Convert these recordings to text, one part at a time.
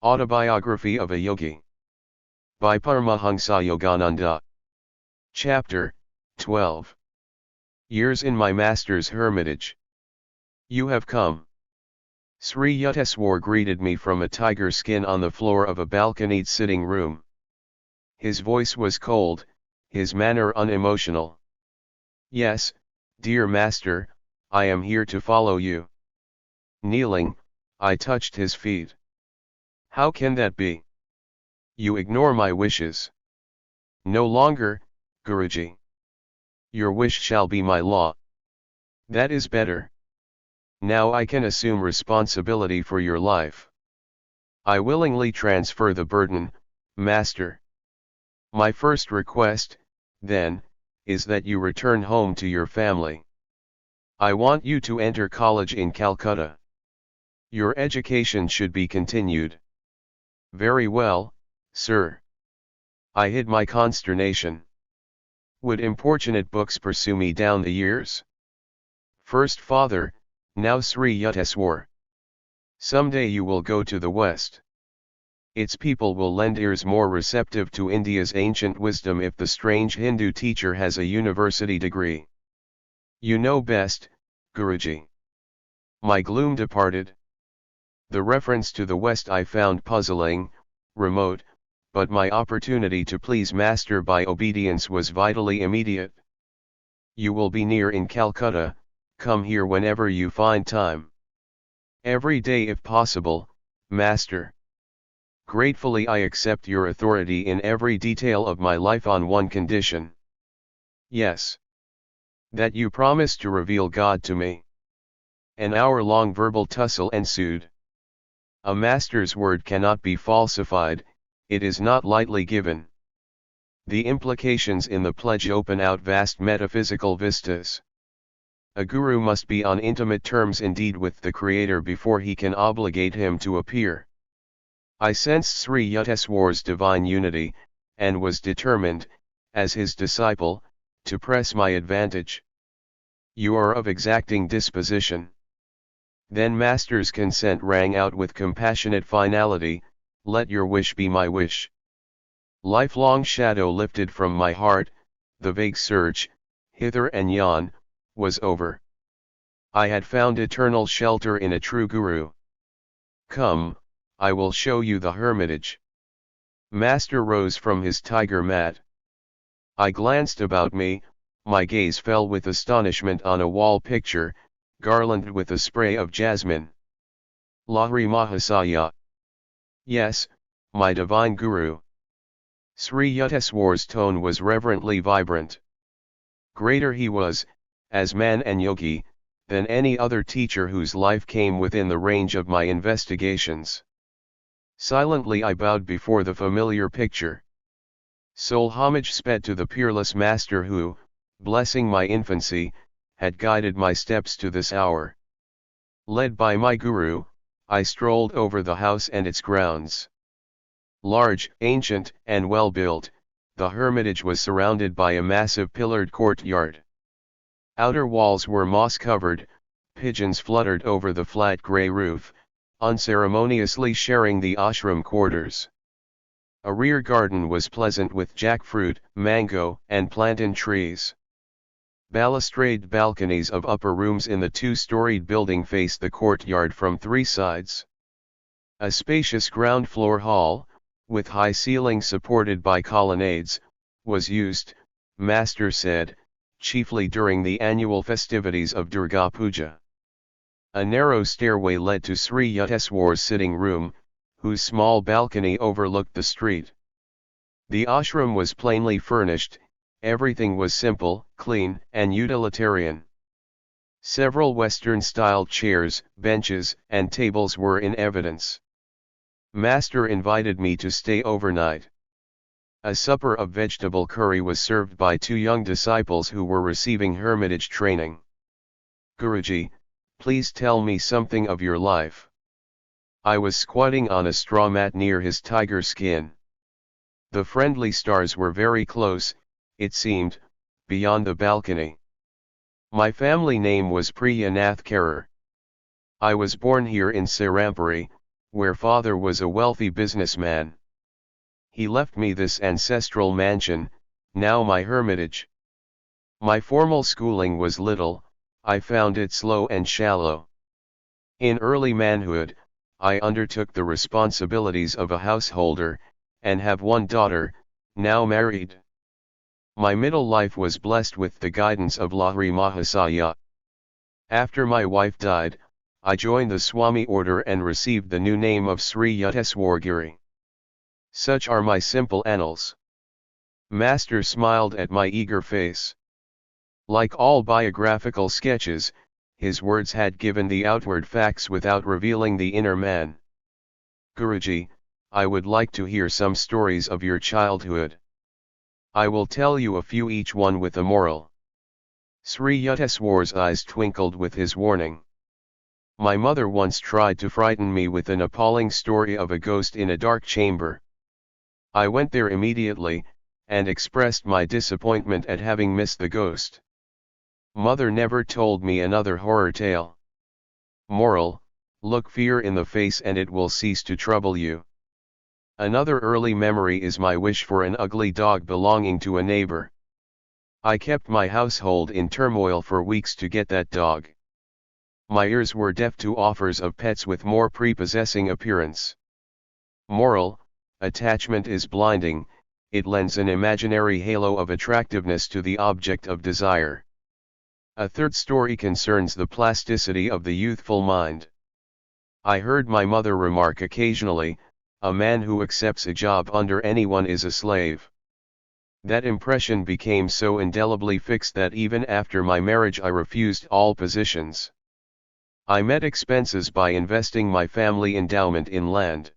Autobiography of a Yogi. By Paramahansa Yogananda. Chapter 12. Years in my master's hermitage. You have come. Sri Yukteswar greeted me from a tiger skin on the floor of a balconied sitting room. His voice was cold, his manner unemotional. Yes, dear master, I am here to follow you. Kneeling, I touched his feet. How can that be? You ignore my wishes. No longer, Guruji. Your wish shall be my law. That is better. Now I can assume responsibility for your life. I willingly transfer the burden, master. My first request, then, is that you return home to your family. I want you to enter college in Calcutta. Your education should be continued. Very well, sir. I hid my consternation. Would importunate books pursue me down the years? First father, now Sri Yukteswar. Someday you will go to the West. Its people will lend ears more receptive to India's ancient wisdom if the strange Hindu teacher has a university degree. You know best, Guruji. My gloom departed. The reference to the West I found puzzling, remote, but my opportunity to please Master by obedience was vitally immediate. You will be near in Calcutta, come here whenever you find time. Every day if possible, Master. Gratefully I accept your authority in every detail of my life on one condition. Yes. That you promise to reveal God to me. An hour-long verbal tussle ensued. A master's word cannot be falsified, it is not lightly given. The implications in the pledge open out vast metaphysical vistas. A guru must be on intimate terms indeed with the Creator before he can obligate him to appear. I sensed Sri Yukteswar's divine unity, and was determined, as his disciple, to press my advantage. You are of exacting disposition. Then Master's consent rang out with compassionate finality, let your wish be my wish. Lifelong shadow lifted from my heart, the vague search, hither and yon, was over. I had found eternal shelter in a true guru. Come, I will show you the hermitage. Master rose from his tiger mat. I glanced about me, my gaze fell with astonishment on a wall picture, garlanded with a spray of jasmine. Lahari Mahasaya. Yes, my divine guru. Sri Yukteswar's tone was reverently vibrant. Greater he was, as man and yogi, than any other teacher whose life came within the range of my investigations. Silently I bowed before the familiar picture. Sole homage sped to the peerless master who, blessing my infancy, had guided my steps to this hour. Led by my guru, I strolled over the house and its grounds. Large, ancient, and well-built, the hermitage was surrounded by a massive pillared courtyard. Outer walls were moss-covered, pigeons fluttered over the flat grey roof, unceremoniously sharing the ashram quarters. A rear garden was pleasant with jackfruit, mango, and plantain trees. Balustrade balconies of upper rooms in the two-storied building faced the courtyard from three sides. A spacious ground floor hall, with high ceilings supported by colonnades, was used, Master said, chiefly during the annual festivities of Durga Puja. A narrow stairway led to Sri Yukteswar's sitting room, whose small balcony overlooked the street. The ashram was plainly furnished, everything was simple, clean, and utilitarian. Several Western-styled chairs, benches, and tables were in evidence. Master invited me to stay overnight. A supper of vegetable curry was served by two young disciples who were receiving hermitage training. Guruji, please tell me something of your life. I was squatting on a straw mat near his tiger skin. The friendly stars were very close, it seemed, beyond the balcony. My family name was Priya Nath Karar. I was born here in Serampuri, where father was a wealthy businessman. He left me this ancestral mansion, now my hermitage. My formal schooling was little, I found it slow and shallow. In early manhood, I undertook the responsibilities of a householder, and have one daughter, now married. My middle life was blessed with the guidance of Lahiri Mahasaya. After my wife died, I joined the Swami order and received the new name of Sri Yukteswargiri. Such are my simple annals. Master smiled at my eager face. Like all biographical sketches, his words had given the outward facts without revealing the inner man. Guruji, I would like to hear some stories of your childhood. I will tell you a few, each one with a moral. Sri Yukteswar's eyes twinkled with his warning. My mother once tried to frighten me with an appalling story of a ghost in a dark chamber. I went there immediately, and expressed my disappointment at having missed the ghost. Mother never told me another horror tale. Moral: look fear in the face and it will cease to trouble you. Another early memory is my wish for an ugly dog belonging to a neighbor. I kept my household in turmoil for weeks to get that dog. My ears were deaf to offers of pets with more prepossessing appearance. Moral: attachment is blinding, it lends an imaginary halo of attractiveness to the object of desire. A third story concerns the plasticity of the youthful mind. I heard my mother remark occasionally, a man who accepts a job under anyone is a slave. That impression became so indelibly fixed that even after my marriage I refused all positions. I met expenses by investing my family endowment in land.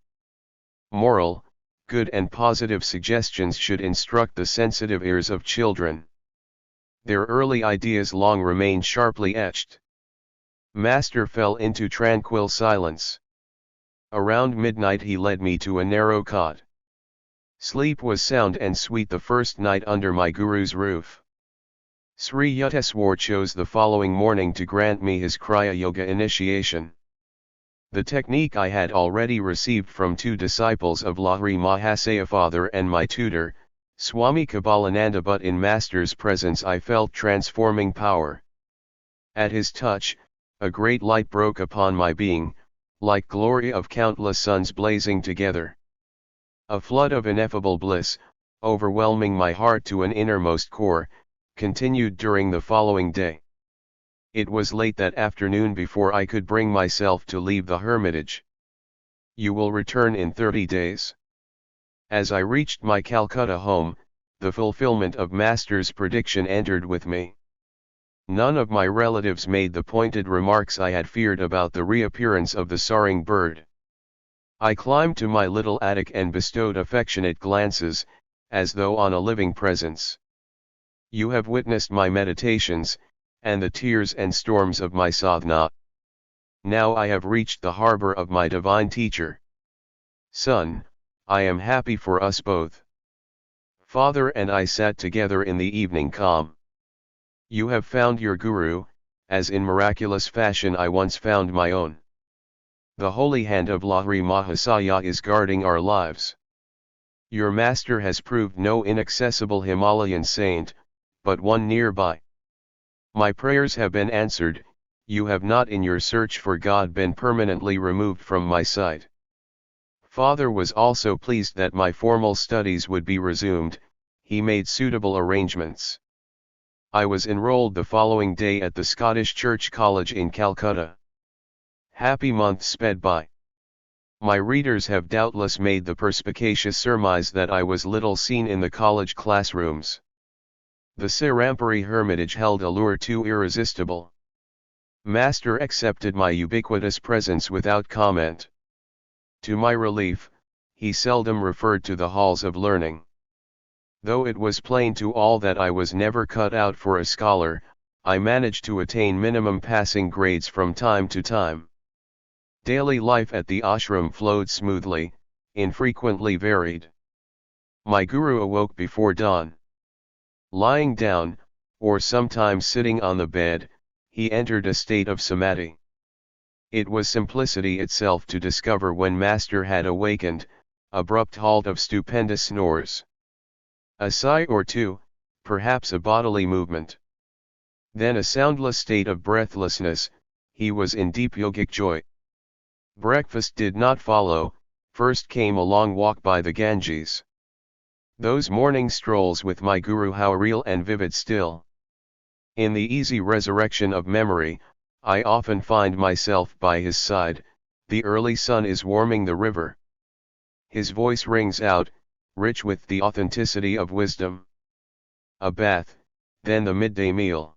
Moral: good and positive suggestions should instruct the sensitive ears of children. Their early ideas long remain sharply etched. Master fell into tranquil silence. Around midnight he led me to a narrow cot. Sleep was sound and sweet the first night under my guru's roof. Sri Yukteswar chose the following morning to grant me his Kriya Yoga initiation. The technique I had already received from two disciples of Lahiri Mahasaya, father and my tutor, Swami Kabbalananda, but in Master's presence I felt transforming power. At his touch, a great light broke upon my being, like glory of countless suns blazing together. A flood of ineffable bliss, overwhelming my heart to an innermost core, continued during the following day. It was late that afternoon before I could bring myself to leave the hermitage. You will return in 30 days. As I reached my Calcutta home, the fulfillment of Master's prediction entered with me. None of my relatives made the pointed remarks I had feared about the reappearance of the soaring bird. I climbed to my little attic and bestowed affectionate glances, as though on a living presence. You have witnessed my meditations, and the tears and storms of my sadhana. Now I have reached the harbor of my divine teacher. Son, I am happy for us both. Father and I sat together in the evening calm. You have found your guru, as in miraculous fashion I once found my own. The holy hand of Lahiri Mahasaya is guarding our lives. Your master has proved no inaccessible Himalayan saint, but one nearby. My prayers have been answered, you have not in your search for God been permanently removed from my sight. Father was also pleased that my formal studies would be resumed, he made suitable arrangements. I was enrolled the following day at the Scottish Church College in Calcutta. Happy months sped by. My readers have doubtless made the perspicacious surmise that I was little seen in the college classrooms. The Serampuri hermitage held a lure too irresistible. Master accepted my ubiquitous presence without comment. To my relief, he seldom referred to the halls of learning. Though it was plain to all that I was never cut out for a scholar, I managed to attain minimum passing grades from time to time. Daily life at the ashram flowed smoothly, infrequently varied. My guru awoke before dawn. Lying down, or sometimes sitting on the bed, he entered a state of samadhi. It was simplicity itself to discover when Master had awakened, abrupt halt of stupendous snores. A sigh or two, perhaps a bodily movement. Then a soundless state of breathlessness, he was in deep yogic joy. Breakfast did not follow, first came a long walk by the Ganges. Those morning strolls with my guru, how real and vivid still. In the easy resurrection of memory, I often find myself by his side, the early sun is warming the river. His voice rings out, rich with the authenticity of wisdom. A bath, then the midday meal.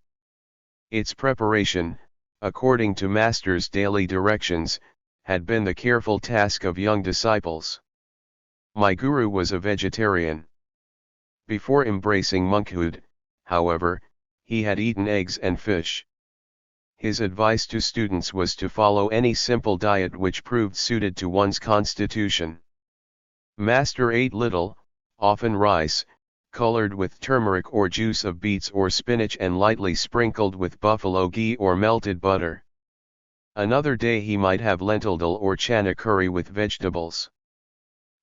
Its preparation, according to Master's daily directions, had been the careful task of young disciples. My guru was a vegetarian. Before embracing monkhood, however, he had eaten eggs and fish. His advice to students was to follow any simple diet which proved suited to one's constitution. Master ate little, often rice, colored with turmeric or juice of beets or spinach and lightly sprinkled with buffalo ghee or melted butter. Another day he might have lentil dal or chana curry with vegetables.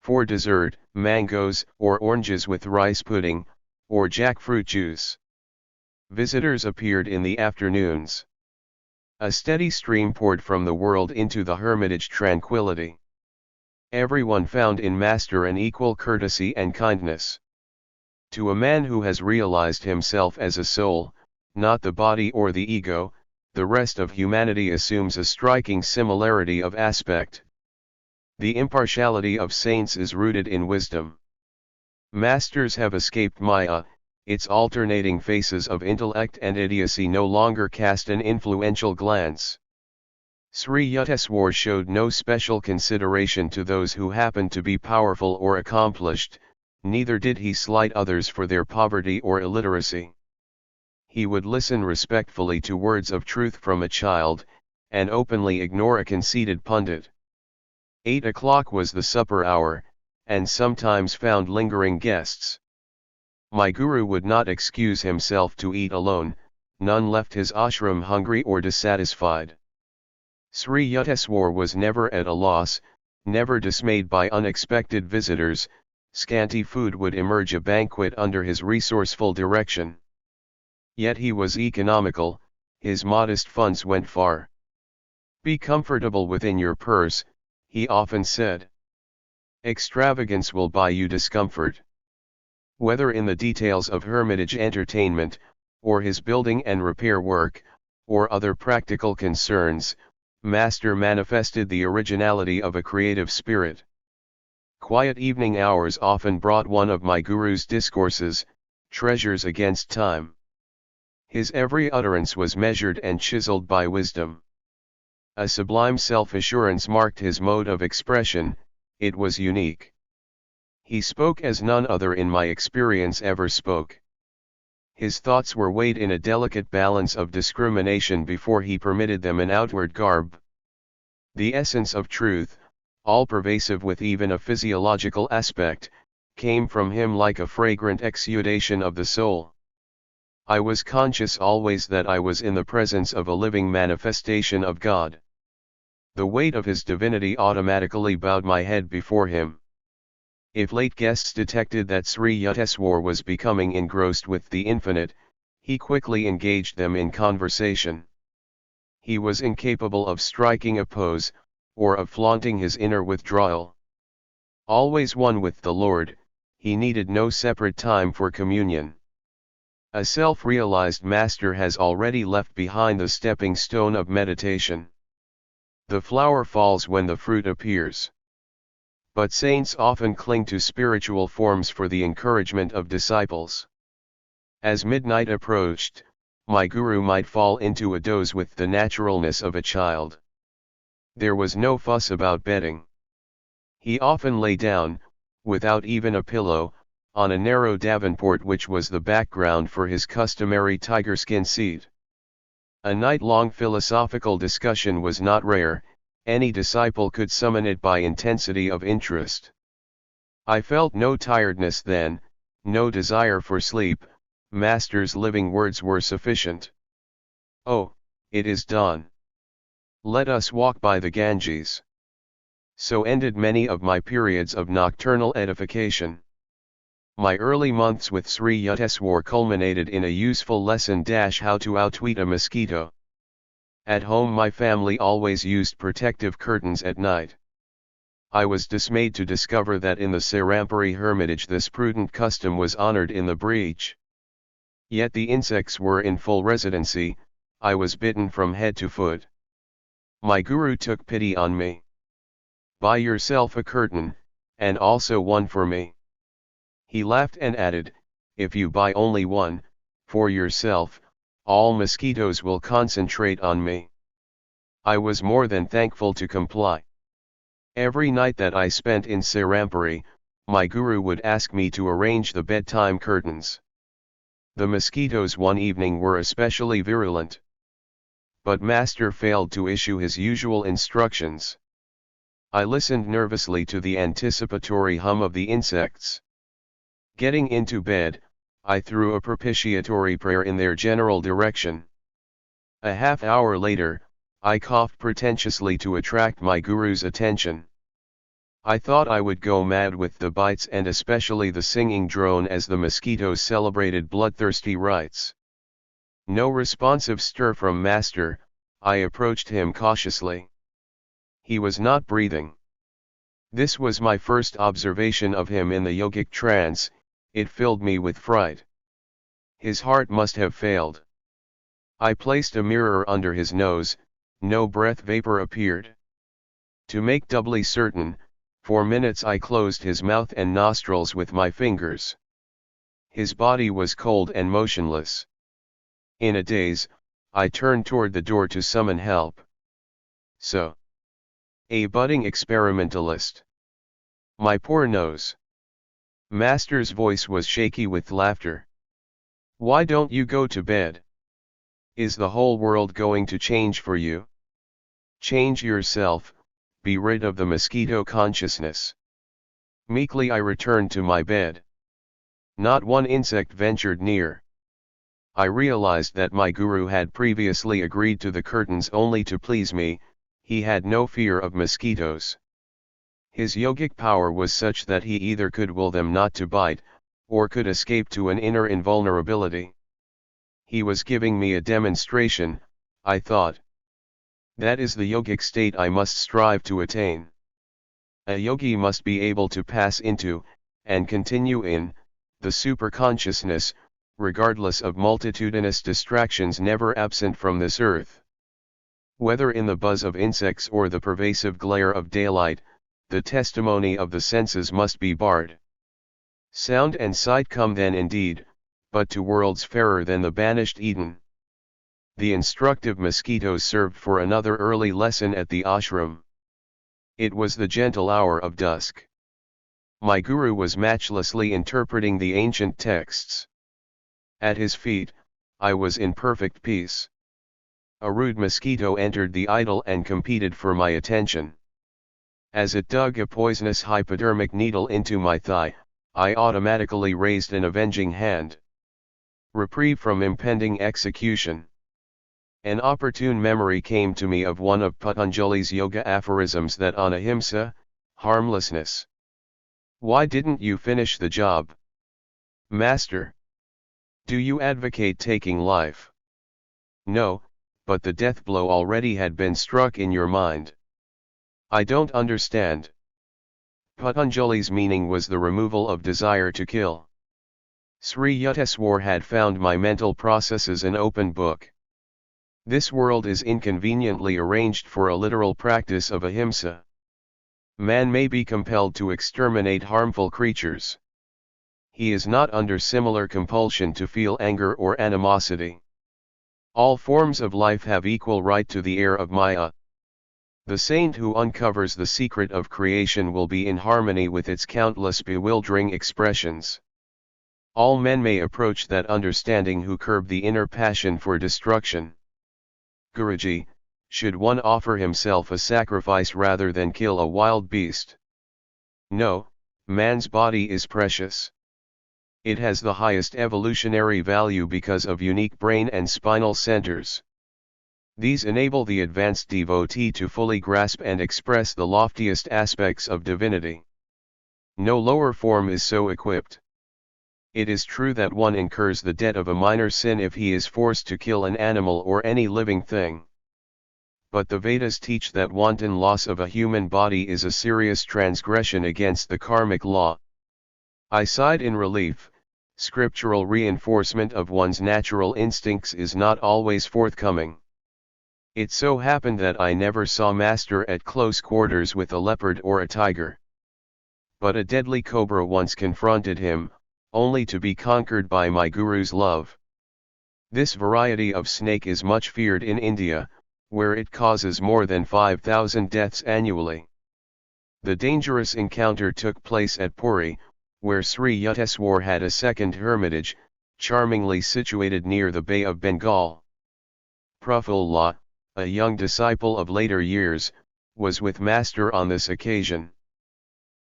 For dessert, mangoes or oranges with rice pudding, or jackfruit juice. Visitors appeared in the afternoons. A steady stream poured from the world into the hermitage tranquility. Everyone found in Master an equal courtesy and kindness. To a man who has realized himself as a soul, not the body or the ego, the rest of humanity assumes a striking similarity of aspect. The impartiality of saints is rooted in wisdom. Masters have escaped Maya, its alternating faces of intellect and idiocy no longer cast an influential glance. Sri Yukteswar showed no special consideration to those who happened to be powerful or accomplished, neither did he slight others for their poverty or illiteracy. He would listen respectfully to words of truth from a child, and openly ignore a conceited pundit. 8 o'clock was the supper hour, and sometimes found lingering guests. My guru would not excuse himself to eat alone, none left his ashram hungry or dissatisfied. Sri Yukteswar was never at a loss, never dismayed by unexpected visitors, scanty food would emerge a banquet under his resourceful direction. Yet he was economical, his modest funds went far. Be comfortable within your purse, he often said. Extravagance will buy you discomfort. Whether in the details of hermitage entertainment, or his building and repair work, or other practical concerns, Master manifested the originality of a creative spirit. Quiet evening hours often brought one of my guru's discourses, treasures against time. His every utterance was measured and chiseled by wisdom. A sublime self-assurance marked his mode of expression, it was unique. He spoke as none other in my experience ever spoke. His thoughts were weighed in a delicate balance of discrimination before he permitted them an outward garb. The essence of truth, all-pervasive with even a physiological aspect, came from him like a fragrant exudation of the soul. I was conscious always that I was in the presence of a living manifestation of God. The weight of his divinity automatically bowed my head before him. If late guests detected that Sri Yukteswar was becoming engrossed with the infinite, he quickly engaged them in conversation. He was incapable of striking a pose, or of flaunting his inner withdrawal. Always one with the Lord, he needed no separate time for communion. A self-realized master has already left behind the stepping stone of meditation. The flower falls when the fruit appears. But saints often cling to spiritual forms for the encouragement of disciples. As midnight approached, my guru might fall into a doze with the naturalness of a child. There was no fuss about bedding. He often lay down, without even a pillow, on a narrow davenport which was the background for his customary tiger-skin seat. A night-long philosophical discussion was not rare, any disciple could summon it by intensity of interest. I felt no tiredness then, no desire for sleep, Master's living words were sufficient. Oh, it is dawn. Let us walk by the Ganges. So ended many of my periods of nocturnal edification. My early months with Sri Yukteswar culminated in a useful lesson how to outwit a mosquito. At home my family always used protective curtains at night. I was dismayed to discover that in the Serampuri hermitage this prudent custom was honored in the breach. Yet the insects were in full residency. I was bitten from head to foot. My guru took pity on me. Buy yourself a curtain, and also one for me. He laughed and added, if you buy only one, for yourself, all mosquitoes will concentrate on me. I was more than thankful to comply. Every night that I spent in Serampuri, my guru would ask me to arrange the bedtime curtains. The mosquitoes one evening were especially virulent. But master failed to issue his usual instructions. I listened nervously to the anticipatory hum of the insects. Getting into bed, I threw a propitiatory prayer in their general direction. A half hour later, I coughed pretentiously to attract my guru's attention. I thought I would go mad with the bites and especially the singing drone as the mosquitoes celebrated bloodthirsty rites. No responsive stir from master, I approached him cautiously. He was not breathing. This was my first observation of him in the yogic trance. It filled me with fright. His heart must have failed. I placed a mirror under his nose, no breath vapor appeared. To make doubly certain, for minutes I closed his mouth and nostrils with my fingers. His body was cold and motionless. In a daze, I turned toward the door to summon help. So, a budding experimentalist. My poor nose. Master's voice was shaky with laughter. Why don't you go to bed? Is the whole world going to change for you? Change yourself, be rid of the mosquito consciousness. Meekly I returned to my bed. Not one insect ventured near. I realized that my guru had previously agreed to the curtains only to please me. He had no fear of mosquitoes. His yogic power was such that he either could will them not to bite, or could escape to an inner invulnerability. He was giving me a demonstration, I thought. That is the yogic state I must strive to attain. A yogi must be able to pass into, and continue in, the superconsciousness, regardless of multitudinous distractions never absent from this earth. Whether in the buzz of insects or the pervasive glare of daylight, the testimony of the senses must be barred. Sound and sight come then indeed, but to worlds fairer than the banished Eden. The instructive mosquitoes served for another early lesson at the ashram. It was the gentle hour of dusk. My guru was matchlessly interpreting the ancient texts. At his feet, I was in perfect peace. A rude mosquito entered the idol and competed for my attention. As it dug a poisonous hypodermic needle into my thigh, I automatically raised an avenging hand. Reprieve from impending execution. An opportune memory came to me of one of Patanjali's yoga aphorisms that on ahimsa, harmlessness. Why didn't you finish the job? Master. Do you advocate taking life? No, but the death blow already had been struck in your mind. I don't understand. Patanjali's meaning was the removal of desire to kill. Sri Yukteswar had found my mental processes an open book. This world is inconveniently arranged for a literal practice of ahimsa. Man may be compelled to exterminate harmful creatures. He is not under similar compulsion to feel anger or animosity. All forms of life have equal right to the air of Maya. The saint who uncovers the secret of creation will be in harmony with its countless bewildering expressions. All men may approach that understanding who curb the inner passion for destruction. Guruji, should one offer himself a sacrifice rather than kill a wild beast? No, man's body is precious. It has the highest evolutionary value because of unique brain and spinal centers. These enable the advanced devotee to fully grasp and express the loftiest aspects of divinity. No lower form is so equipped. It is true that one incurs the debt of a minor sin if he is forced to kill an animal or any living thing. But the Vedas teach that wanton loss of a human body is a serious transgression against the karmic law. I sighed in relief. Scriptural reinforcement of one's natural instincts is not always forthcoming. It so happened that I never saw Master at close quarters with a leopard or a tiger. But a deadly cobra once confronted him, only to be conquered by my guru's love. This variety of snake is much feared in India, where it causes more than 5,000 deaths annually. The dangerous encounter took place at Puri, where Sri Yukteswar had a second hermitage, charmingly situated near the Bay of Bengal. Prafulla, a young disciple of later years, was with Master on this occasion.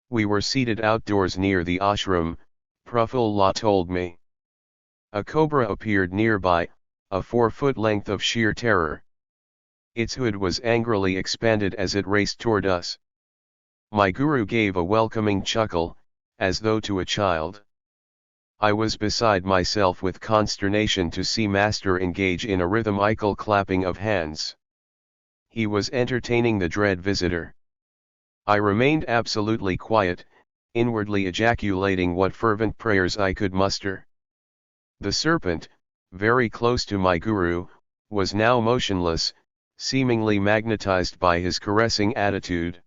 We were seated outdoors near the ashram, Prafulla told me. A cobra appeared nearby, a 4-foot length of sheer terror. Its hood was angrily expanded as it raced toward us. My guru gave a welcoming chuckle, as though to a child. I was beside myself with consternation to see Master engage in a rhythmical clapping of hands. He was entertaining the dread visitor. I remained absolutely quiet, inwardly ejaculating what fervent prayers I could muster. The serpent, very close to my guru, was now motionless, seemingly magnetized by his caressing attitude.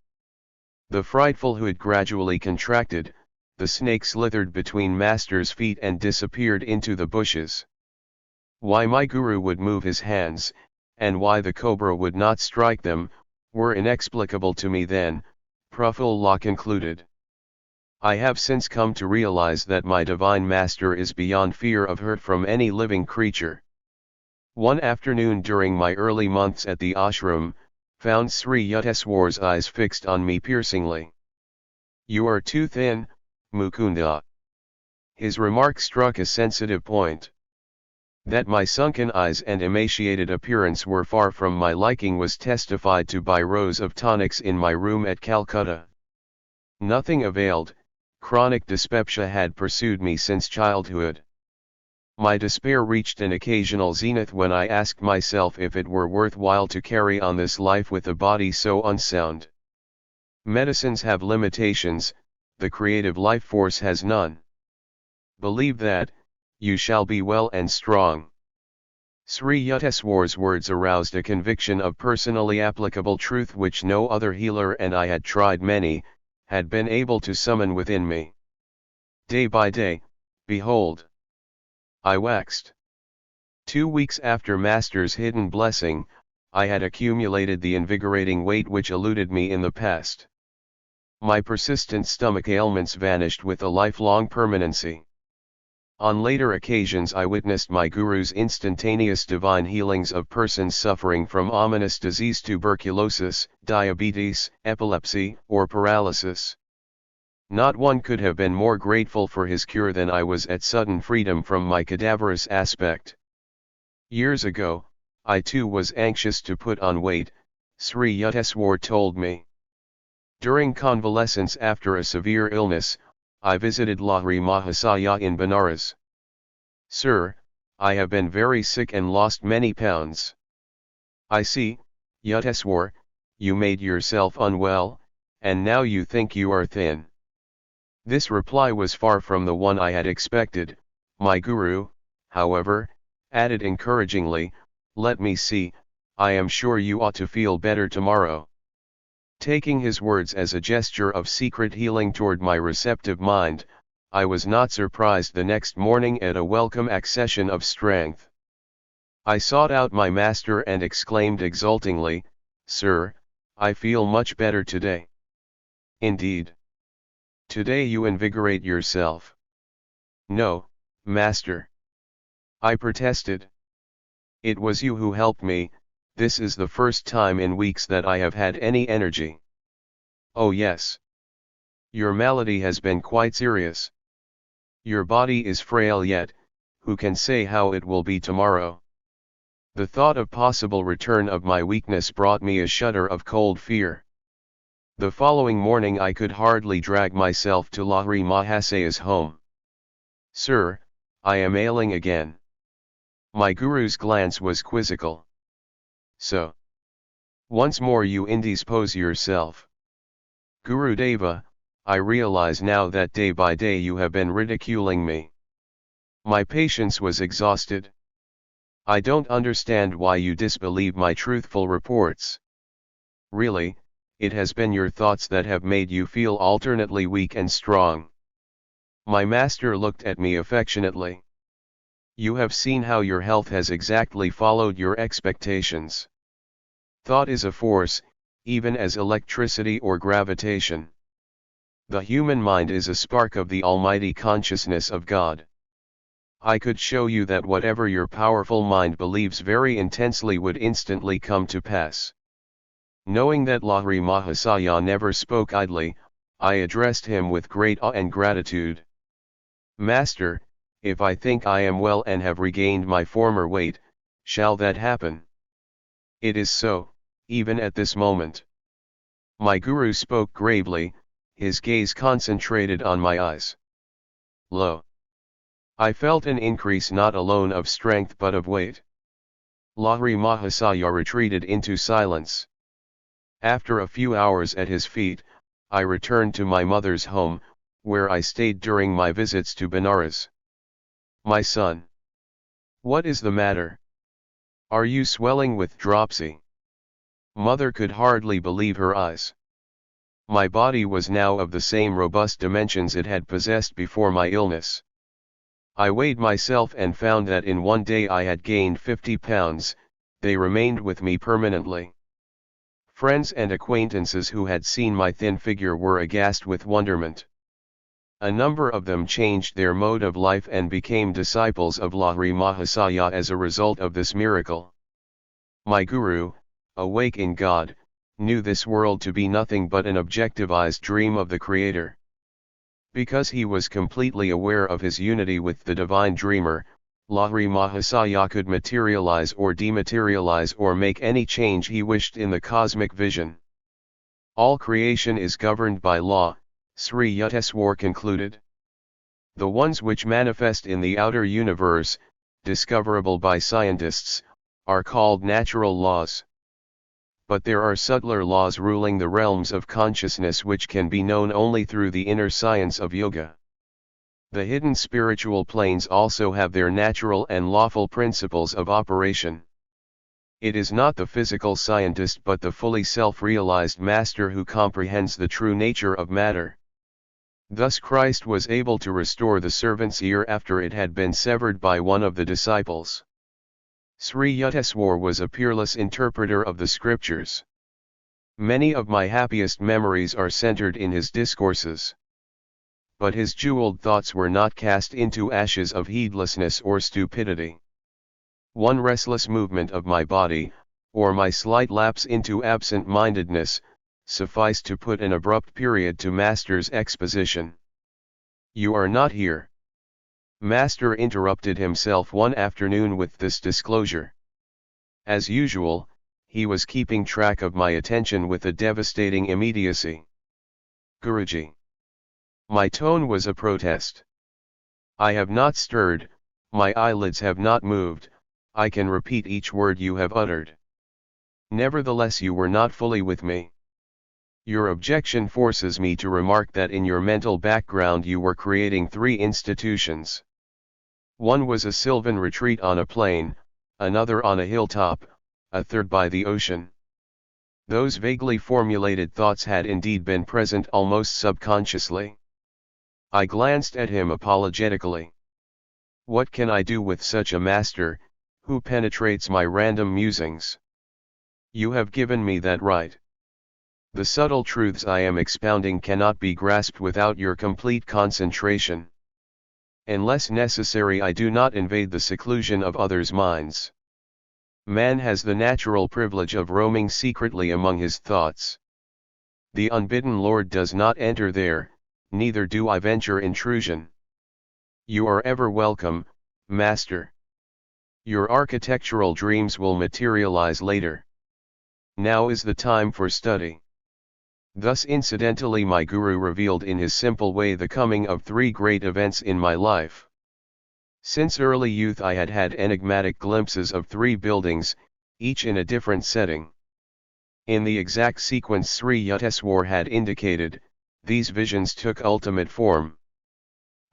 The frightful hood gradually contracted, the snake slithered between Master's feet and disappeared into the bushes. Why my guru would move his hands, and why the cobra would not strike them, were inexplicable to me then, Prafulla concluded. I have since come to realize that my divine Master is beyond fear of hurt from any living creature. One afternoon during my early months at the ashram, found Sri Yukteswar's eyes fixed on me piercingly. "You are too thin, Mukunda." His remark struck a sensitive point. That my sunken eyes and emaciated appearance were far from my liking was testified to by rows of tonics in my room at Calcutta. Nothing availed, chronic dyspepsia had pursued me since childhood. My despair reached an occasional zenith when I asked myself if it were worthwhile to carry on this life with a body so unsound. Medicines have limitations, the creative life force has none. Believe that, you shall be well and strong. Sri Yukteswar's words aroused a conviction of personally applicable truth which no other healer, and I had tried many, had been able to summon within me. Day by day, behold, I waxed. 2 weeks after Master's hidden blessing, I had accumulated the invigorating weight which eluded me in the past. My persistent stomach ailments vanished with a lifelong permanency. On later occasions I witnessed my guru's instantaneous divine healings of persons suffering from ominous disease, tuberculosis, diabetes, epilepsy, or paralysis. Not one could have been more grateful for his cure than I was at sudden freedom from my cadaverous aspect. Years ago, I too was anxious to put on weight, Sri Yukteswar told me. During convalescence after a severe illness, I visited Lahiri Mahasaya in Benares. "Sir, I have been very sick and lost many pounds." "I see, Yukteswar, you made yourself unwell, and now you think you are thin." This reply was far from the one I had expected. My guru, however, added encouragingly, "Let me see, I am sure you ought to feel better tomorrow." Taking his words as a gesture of secret healing toward my receptive mind, I was not surprised the next morning at a welcome accession of strength. I sought out my master and exclaimed exultingly, "Sir, I feel much better today." "Indeed. Today you invigorate yourself." "No, master," I protested. "It was you who helped me. This is the first time in weeks that I have had any energy." "Oh yes. Your malady has been quite serious. Your body is frail yet, who can say how it will be tomorrow?" The thought of possible return of my weakness brought me a shudder of cold fear. The following morning I could hardly drag myself to Lahiri Mahasaya's home. "Sir, I am ailing again." My guru's glance was quizzical. "So? Once more you indispose yourself." "Gurudeva, I realize now that day by day you have been ridiculing me." My patience was exhausted. "I don't understand why you disbelieve my truthful reports. Really, it has been your thoughts that have made you feel alternately weak and strong." My master looked at me affectionately. "You have seen how your health has exactly followed your expectations. Thought is a force, even as electricity or gravitation. The human mind is a spark of the almighty consciousness of God. I could show you that whatever your powerful mind believes very intensely would instantly come to pass." Knowing that Lahiri Mahasaya never spoke idly, I addressed him with great awe and gratitude. "Master, if I think I am well and have regained my former weight, shall that happen?" "It is so, even at this moment." My guru spoke gravely, his gaze concentrated on my eyes. Lo! I felt an increase not alone of strength but of weight. Lahiri Mahasaya retreated into silence. After a few hours at his feet, I returned to my mother's home, where I stayed during my visits to Benares. "My son. What is the matter? Are you swelling with dropsy?" Mother could hardly believe her eyes. My body was now of the same robust dimensions it had possessed before my illness. I weighed myself and found that in one day I had gained 50 pounds, they remained with me permanently. Friends and acquaintances who had seen my thin figure were aghast with wonderment. A number of them changed their mode of life and became disciples of Lahiri Mahasaya as a result of this miracle. My guru, awake in God, knew this world to be nothing but an objectivized dream of the Creator. Because he was completely aware of his unity with the Divine Dreamer, Lahiri Mahasaya could materialize or dematerialize or make any change he wished in the cosmic vision. All creation is governed by law, Sri Yukteswar concluded. The ones which manifest in the outer universe, discoverable by scientists, are called natural laws. But there are subtler laws ruling the realms of consciousness which can be known only through the inner science of yoga. The hidden spiritual planes also have their natural and lawful principles of operation. It is not the physical scientist but the fully self-realized master who comprehends the true nature of matter. Thus Christ was able to restore the servant's ear after it had been severed by one of the disciples. Sri Yukteswar was a peerless interpreter of the scriptures. Many of my happiest memories are centered in his discourses. But his jeweled thoughts were not cast into ashes of heedlessness or stupidity. One restless movement of my body, or my slight lapse into absent-mindedness, sufficed to put an abrupt period to Master's exposition. "You are not here." Master interrupted himself one afternoon with this disclosure. As usual, he was keeping track of my attention with a devastating immediacy. "Guruji." My tone was a protest. "I have not stirred, my eyelids have not moved, I can repeat each word you have uttered. Nevertheless you were not fully with me. Your objection forces me to remark that in your mental background you were creating 3 institutions. One was a sylvan retreat on a plain, another on a hilltop, a third by the ocean. Those vaguely formulated thoughts had indeed been present almost subconsciously." I glanced at him apologetically. What can I do with such a master, who penetrates my random musings? You have given me that right. The subtle truths I am expounding cannot be grasped without your complete concentration. Unless necessary, I do not invade the seclusion of others' minds. Man has the natural privilege of roaming secretly among his thoughts. The unbidden Lord does not enter there, neither do I venture intrusion. You are ever welcome, Master. Your architectural dreams will materialize later. Now is the time for study. Thus incidentally my guru revealed in his simple way the coming of three great events in my life. Since early youth I had had enigmatic glimpses of three buildings, each in a different setting. In the exact sequence Sri Yukteswar had indicated, these visions took ultimate form.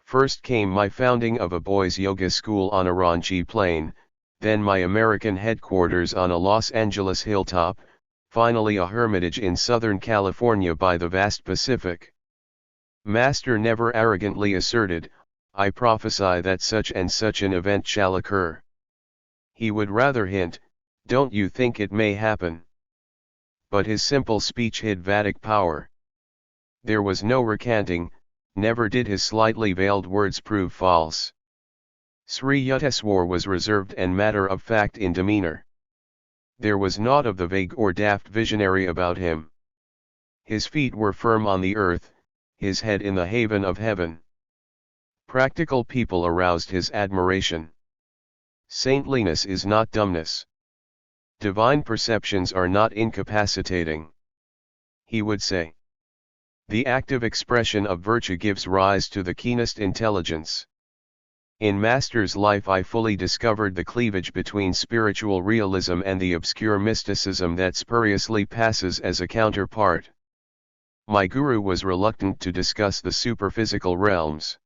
First came my founding of a boys' yoga school on a Ranchi plain, then my American headquarters on a Los Angeles hilltop, finally a hermitage in Southern California by the vast Pacific. Master never arrogantly asserted, I prophesy that such and such an event shall occur. He would rather hint, don't you think it may happen? But his simple speech hid Vedic power. There was no recanting, never did his slightly veiled words prove false. Sri Yukteswar was reserved and matter-of-fact in demeanor. There was naught of the vague or daft visionary about him. His feet were firm on the earth, his head in the haven of heaven. Practical people aroused his admiration. Saintliness is not dumbness. Divine perceptions are not incapacitating. He would say. The active expression of virtue gives rise to the keenest intelligence. In Master's life I fully discovered the cleavage between spiritual realism and the obscure mysticism that spuriously passes as a counterpart. My guru was reluctant to discuss the superphysical realms.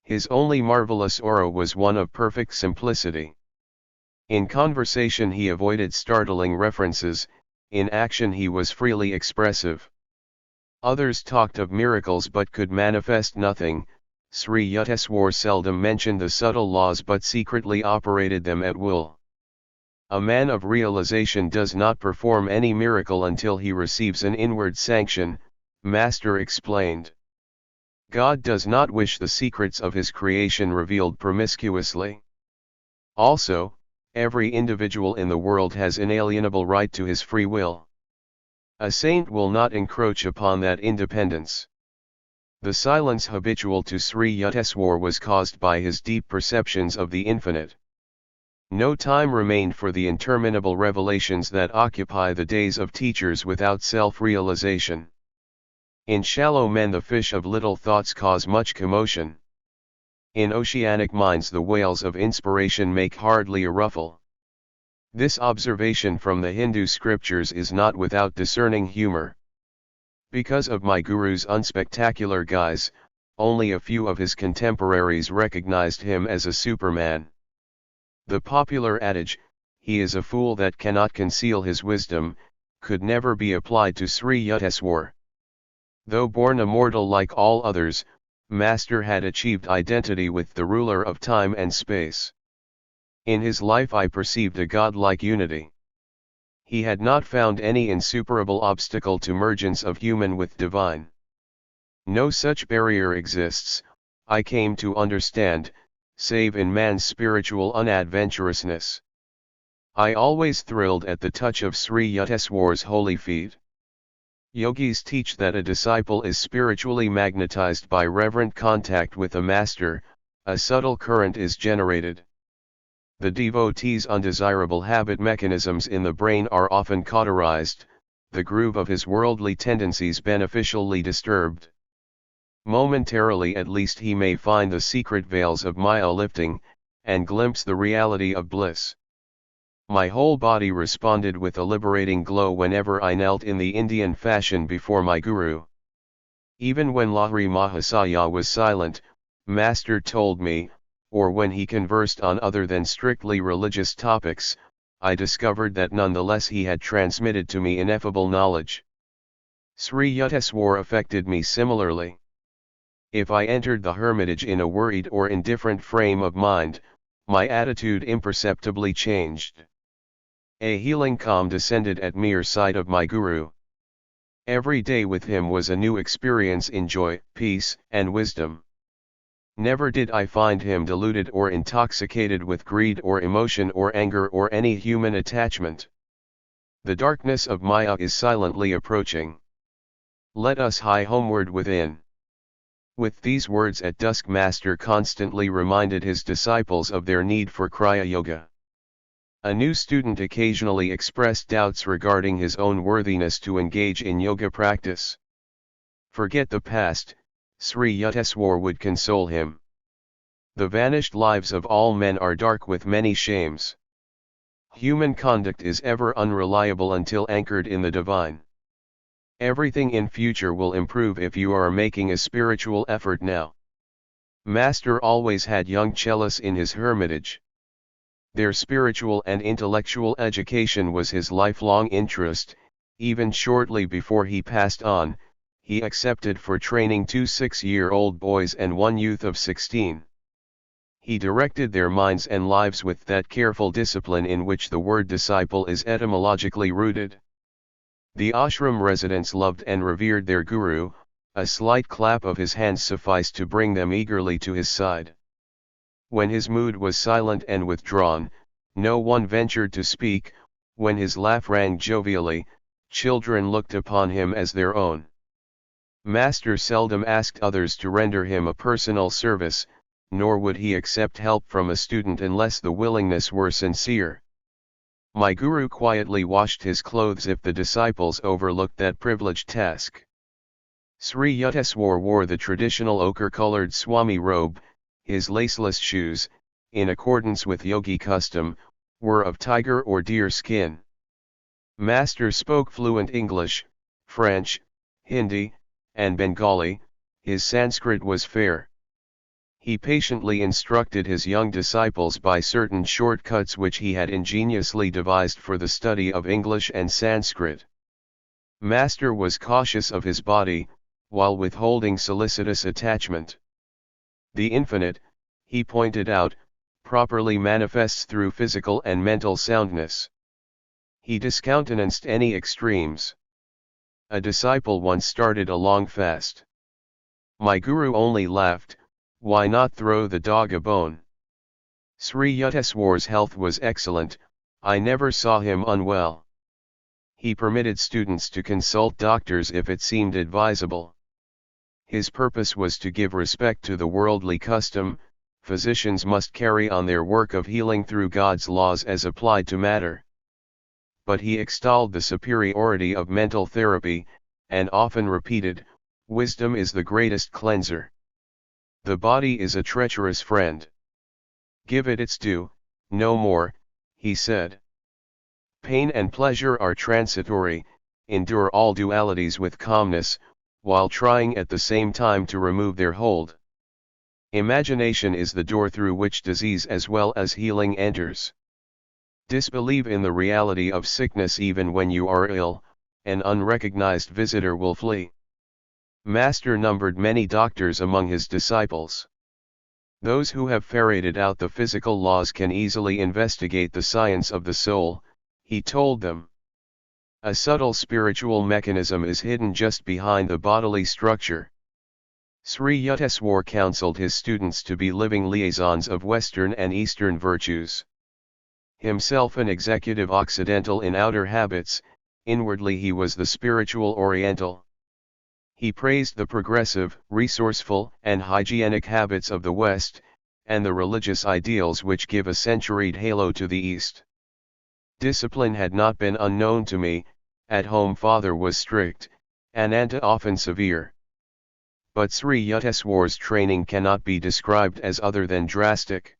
His only marvelous aura was one of perfect simplicity. In conversation he avoided startling references, in action he was freely expressive. Others talked of miracles but could manifest nothing. Sri Yukteswar seldom mentioned the subtle laws but secretly operated them at will. A man of realization does not perform any miracle until he receives an inward sanction, Master explained. God does not wish the secrets of his creation revealed promiscuously. Also, every individual in the world has inalienable right to his free will. A saint will not encroach upon that independence. The silence habitual to Sri Yukteswar was caused by his deep perceptions of the infinite. No time remained for the interminable revelations that occupy the days of teachers without self-realization. In shallow men the fish of little thoughts cause much commotion. In oceanic minds the whales of inspiration make hardly a ruffle. This observation from the Hindu scriptures is not without discerning humor. Because of my guru's unspectacular guise, only a few of his contemporaries recognized him as a superman. The popular adage, he is a fool that cannot conceal his wisdom, could never be applied to Sri Yukteswar. Though born a mortal like all others, Master had achieved identity with the ruler of time and space. In his life I perceived a godlike unity. He had not found any insuperable obstacle to mergence of human with divine. No such barrier exists, I came to understand, save in man's spiritual unadventurousness. I always thrilled at the touch of Sri Yukteswar's holy feet. Yogis teach that a disciple is spiritually magnetized by reverent contact with a master, a subtle current is generated. The devotee's undesirable habit mechanisms in the brain are often cauterized, the groove of his worldly tendencies beneficially disturbed. Momentarily at least he may find the secret veils of Maya lifting, and glimpse the reality of bliss. My whole body responded with a liberating glow whenever I knelt in the Indian fashion before my guru. Even when Lahiri Mahasaya was silent, Master told me, or when he conversed on other than strictly religious topics, I discovered that nonetheless he had transmitted to me ineffable knowledge. Sri Yukteswar affected me similarly. If I entered the hermitage in a worried or indifferent frame of mind, my attitude imperceptibly changed. A healing calm descended at mere sight of my guru. Every day with him was a new experience in joy, peace, and wisdom. Never did I find him deluded or intoxicated with greed or emotion or anger or any human attachment. The darkness of Maya is silently approaching. Let us hie homeward within. With these words at dusk Master constantly reminded his disciples of their need for Kriya Yoga. A new student occasionally expressed doubts regarding his own worthiness to engage in yoga practice. "Forget the past," Sri Yukteswar would console him. "The vanished lives of all men are dark with many shames. Human conduct is ever unreliable until anchored in the divine. Everything in future will improve if you are making a spiritual effort now." Master always had young cellists in his hermitage. Their spiritual and intellectual education was his lifelong interest. Even shortly before he passed on, he accepted for training 2 6-year-old boys and 1 youth of 16. He directed their minds and lives with that careful discipline in which the word disciple is etymologically rooted. The ashram residents loved and revered their guru. A slight clap of his hands sufficed to bring them eagerly to his side. When his mood was silent and withdrawn, no one ventured to speak. When his laugh rang jovially, children looked upon him as their own. Master seldom asked others to render him a personal service, nor would he accept help from a student unless the willingness were sincere. My guru quietly washed his clothes if the disciples overlooked that privileged task. Sri Yukteswar wore the traditional ochre-colored Swami robe. His laceless shoes, in accordance with yogi custom, were of tiger or deer skin. Master spoke fluent English, French, Hindi, and Bengali. His Sanskrit was fair. He patiently instructed his young disciples by certain shortcuts which he had ingeniously devised for the study of English and Sanskrit. Master was cautious of his body, while withholding solicitous attachment. The infinite, he pointed out, properly manifests through physical and mental soundness. He discountenanced any extremes. A disciple once started a long fast. My guru only laughed, "Why not throw the dog a bone?" Sri Yukteswar's health was excellent. I never saw him unwell. He permitted students to consult doctors if it seemed advisable. His purpose was to give respect to the worldly custom. Physicians must carry on their work of healing through God's laws as applied to matter. But he extolled the superiority of mental therapy, and often repeated, "Wisdom is the greatest cleanser. The body is a treacherous friend. Give it its due, no more," he said. "Pain and pleasure are transitory. Endure all dualities with calmness, while trying at the same time to remove their hold. Imagination is the door through which disease as well as healing enters. Disbelieve in the reality of sickness even when you are ill, an unrecognized visitor will flee." Master numbered many doctors among his disciples. Those who have ferreted out the physical laws can easily investigate the science of the soul, he told them. A subtle spiritual mechanism is hidden just behind the bodily structure. Sri Yukteswar counseled his students to be living liaisons of Western and Eastern virtues. Himself an executive Occidental in outer habits, inwardly he was the spiritual Oriental. He praised the progressive, resourceful, and hygienic habits of the West, and the religious ideals which give a centuried halo to the East. Discipline had not been unknown to me. At home father was strict, Ananta often severe. But Sri Yukteswar's training cannot be described as other than drastic.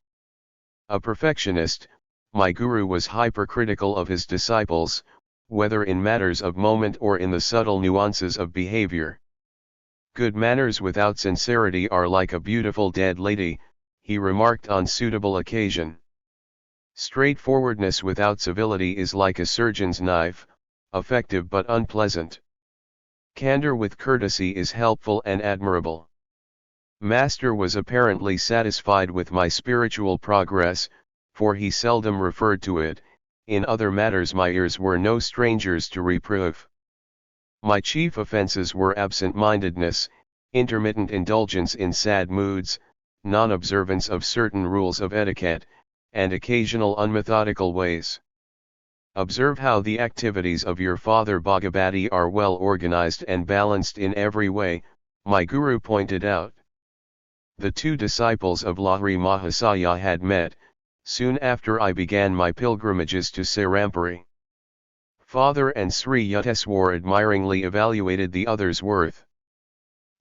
A perfectionist, my guru was hypercritical of his disciples, whether in matters of moment or in the subtle nuances of behavior. "Good manners without sincerity are like a beautiful dead lady," he remarked on suitable occasion. "Straightforwardness without civility is like a surgeon's knife, effective but unpleasant. Candor with courtesy is helpful and admirable." Master was apparently satisfied with my spiritual progress, for he seldom referred to it. In other matters my ears were no strangers to reproof. My chief offenses were absent-mindedness, intermittent indulgence in sad moods, non-observance of certain rules of etiquette, and occasional unmethodical ways. "Observe how the activities of your father Bhagavati are well organized and balanced in every way," my guru pointed out. The two disciples of Lahiri Mahasaya had met, Soon after I began my pilgrimages to Serampuri. Father and Sri Yukteswar admiringly evaluated the other's worth.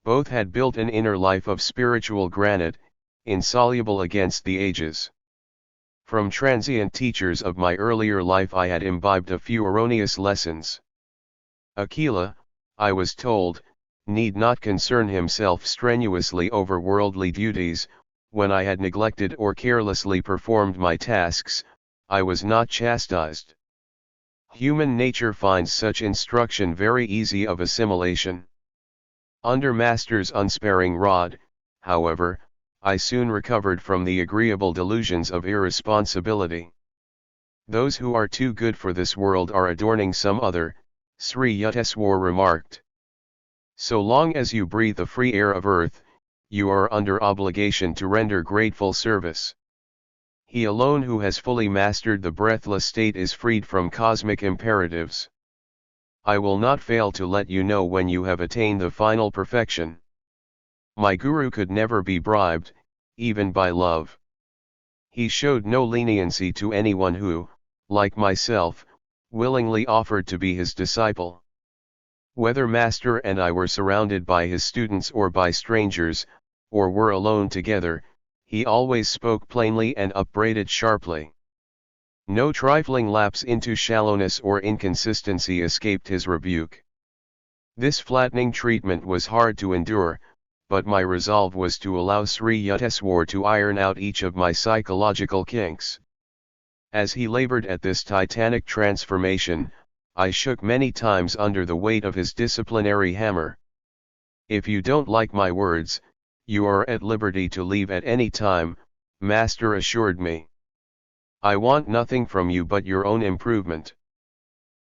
Both had built an inner life of spiritual granite, insoluble against the ages. From transient teachers of my earlier life I had imbibed a few erroneous lessons. Akila, I was told, need not concern himself strenuously over worldly duties. When I had neglected or carelessly performed my tasks, I was not chastised. Human nature finds such instruction very easy of assimilation. Under Master's unsparing rod, however, I soon recovered from the agreeable delusions of irresponsibility. Those who are too good for this world are adorning some other, Sri Yukteswar remarked. So long as you breathe the free air of earth, you are under obligation to render grateful service. He alone who has fully mastered the breathless state is freed from cosmic imperatives. I will not fail to let you know when you have attained the final perfection. My guru could never be bribed, even by love. He showed no leniency to anyone who, like myself, willingly offered to be his disciple. Whether Master and I were surrounded by his students or by strangers, or were alone together, he always spoke plainly and upbraided sharply. No trifling lapse into shallowness or inconsistency escaped his rebuke. This flattening treatment was hard to endure, but my resolve was to allow Sri Yukteswar to iron out each of my psychological kinks. As he labored at this titanic transformation, I shook many times under the weight of his disciplinary hammer. If you don't like my words, you are at liberty to leave at any time, Master assured me. I want nothing from you but your own improvement.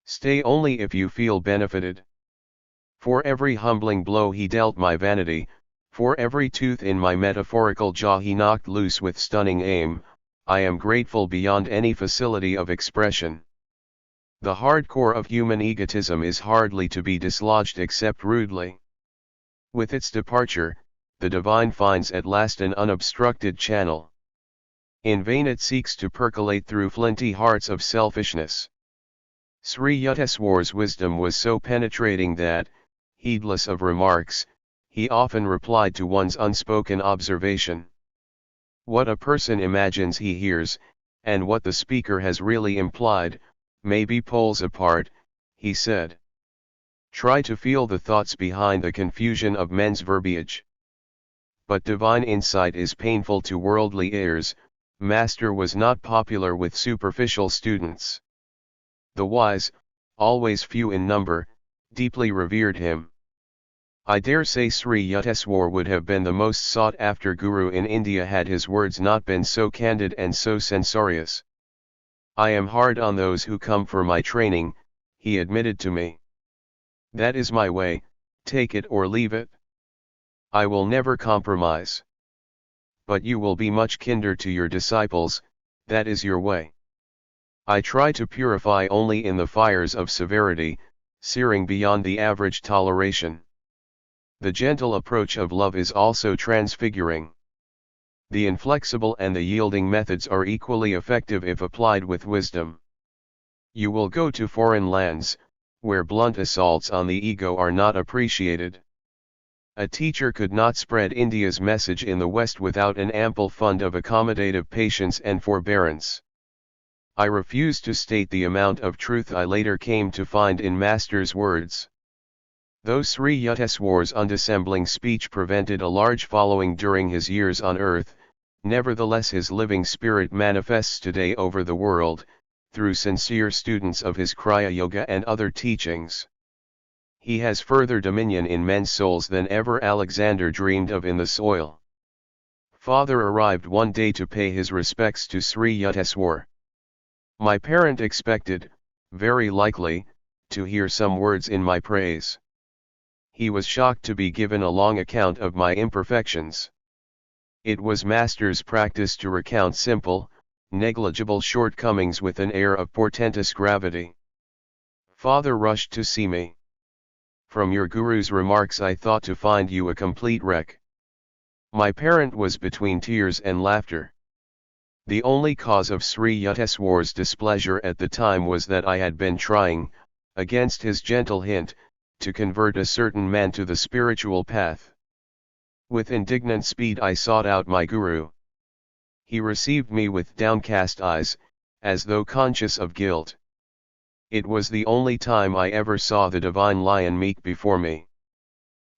Stay only if you feel benefited. For every humbling blow he dealt my vanity, for every tooth in my metaphorical jaw he knocked loose with stunning aim, I am grateful beyond any facility of expression. The hard core of human egotism is hardly to be dislodged except rudely. With its departure, the divine finds at last an unobstructed channel. In vain it seeks to percolate through flinty hearts of selfishness. Sri Yukteswar's wisdom was so penetrating that, heedless of remarks, he often replied to one's unspoken observation. What a person imagines he hears, and what the speaker has really implied, may be poles apart, he said. Try to feel the thoughts behind the confusion of men's verbiage. But divine insight is painful to worldly ears. Master was not popular with superficial students. The wise, always few in number, deeply revered him. I dare say Sri Yukteswar would have been the most sought-after guru in India had his words not been so candid and so censorious. I am hard on those who come for my training, he admitted to me. That is my way, take it or leave it. I will never compromise. But you will be much kinder to your disciples, that is your way. I try to purify only in the fires of severity, searing beyond the average toleration. The gentle approach of love is also transfiguring. The inflexible and the yielding methods are equally effective if applied with wisdom. You will go to foreign lands, where blunt assaults on the ego are not appreciated. A teacher could not spread India's message in the West without an ample fund of accommodative patience and forbearance. I refuse to state the amount of truth I later came to find in Master's words. Though Sri Yukteswar's undissembling speech prevented a large following during his years on earth, nevertheless his living spirit manifests today over the world, through sincere students of his Kriya Yoga and other teachings. He has further dominion in men's souls than ever Alexander dreamed of in the soil. Father arrived one day to pay his respects to Sri Yukteswar. My parent expected, very likely, to hear some words in my praise. He was shocked to be given a long account of my imperfections. It was Master's practice to recount simple, negligible shortcomings with an air of portentous gravity. Father rushed to see me. From your guru's remarks I thought to find you a complete wreck. My parent was between tears and laughter. The only cause of Sri Yukteswar's displeasure at the time was that I had been trying, against his gentle hint, to convert a certain man to the spiritual path. With indignant speed I sought out my guru. He received me with downcast eyes, as though conscious of guilt. It was the only time I ever saw the divine lion meek before me.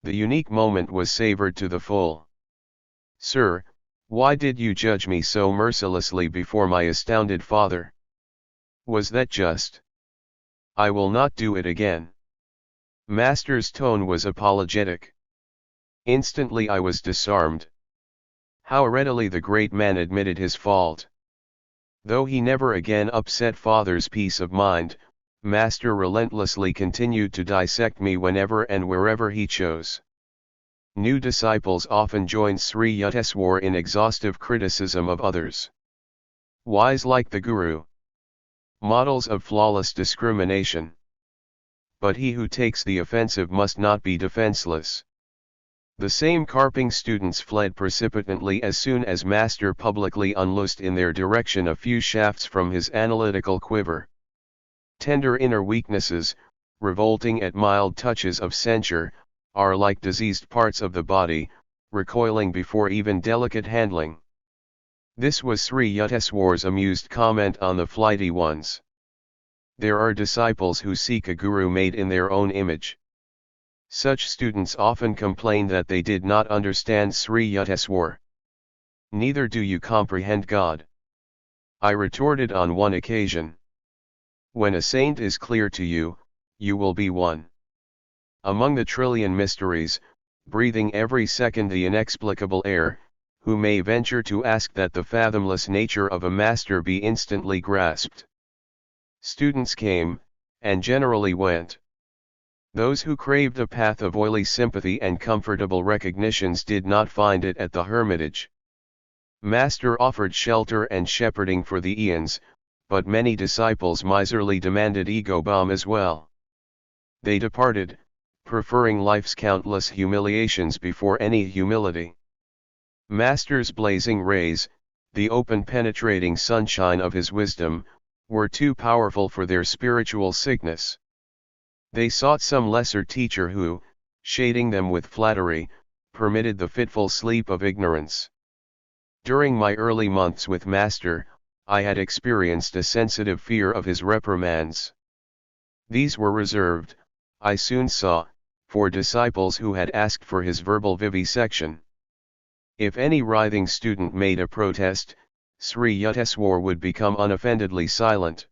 The unique moment was savored to the full. "Sir, why did you judge me so mercilessly before my astounded father? Was that just? I will not do it again." Master's tone was apologetic. Instantly I was disarmed. How readily the great man admitted his fault. Though he never again upset father's peace of mind, Master relentlessly continued to dissect me whenever and wherever he chose. New disciples often join Sri Yukteswar in exhaustive criticism of others. Wise like the Guru. Models of flawless discrimination. But he who takes the offensive must not be defenseless. The same carping students fled precipitately as soon as Master publicly unloosed in their direction a few shafts from his analytical quiver. Tender inner weaknesses, revolting at mild touches of censure, are like diseased parts of the body, recoiling before even delicate handling. This was Sri Yukteswar's amused comment on the flighty ones. There are disciples who seek a guru made in their own image. Such students often complain that they did not understand Sri Yukteswar. Neither do you comprehend God. I retorted on one occasion. When a saint is clear to you, you will be one. Among the trillion mysteries, breathing every second the inexplicable air, who may venture to ask that the fathomless nature of a master be instantly grasped? Students came, and generally went. Those who craved a path of oily sympathy and comfortable recognitions did not find it at the hermitage. Master offered shelter and shepherding for the eons, but many disciples miserly demanded ego balm as well. They departed, preferring life's countless humiliations before any humility. Master's blazing rays, the open penetrating sunshine of his wisdom, were too powerful for their spiritual sickness. They sought some lesser teacher who, shading them with flattery, permitted the fitful sleep of ignorance. During my early months with Master, I had experienced a sensitive fear of his reprimands. These were reserved, I soon saw, for disciples who had asked for his verbal vivisection. If any writhing student made a protest, Sri Yukteswar would become unoffendedly silent.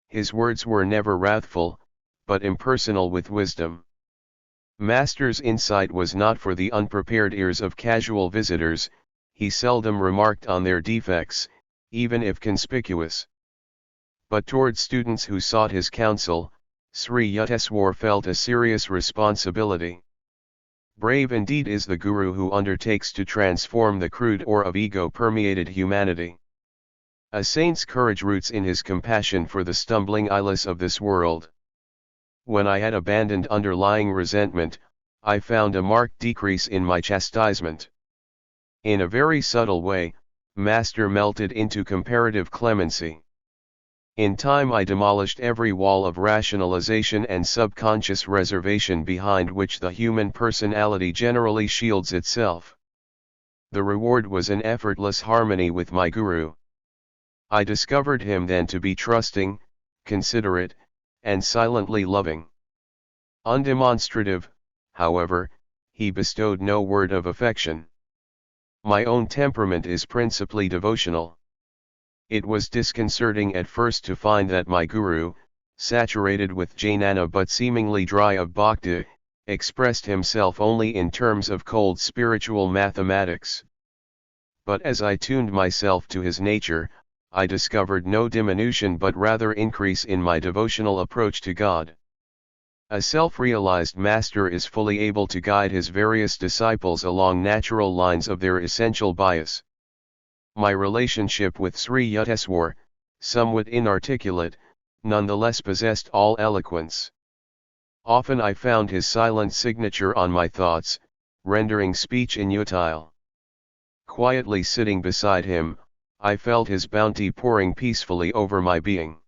His words were never wrathful, but impersonal with wisdom. Master's insight was not for the unprepared ears of casual visitors. He seldom remarked on their defects, even if conspicuous. But toward students who sought his counsel, Sri Yukteswar felt a serious responsibility. Brave indeed is the guru who undertakes to transform the crude ore of ego-permeated humanity. A saint's courage roots in his compassion for the stumbling eyeless of this world. When I had abandoned underlying resentment, I found a marked decrease in my chastisement. In a very subtle way, Master melted into comparative clemency. In time I demolished every wall of rationalization and subconscious reservation behind which the human personality generally shields itself. The reward was an effortless harmony with my guru. I discovered him then to be trusting, considerate, and silently loving. Undemonstrative, however, he bestowed no word of affection. My own temperament is principally devotional. It was disconcerting at first to find that my guru, saturated with jnana but seemingly dry of bhakti, expressed himself only in terms of cold spiritual mathematics. But as I tuned myself to his nature, I discovered no diminution but rather increase in my devotional approach to God. A self-realized master is fully able to guide his various disciples along natural lines of their essential bias. My relationship with Sri Yukteswar, somewhat inarticulate, nonetheless possessed all eloquence. Often I found his silent signature on my thoughts, rendering speech inutile. Quietly sitting beside him, I felt his bounty pouring peacefully over my being.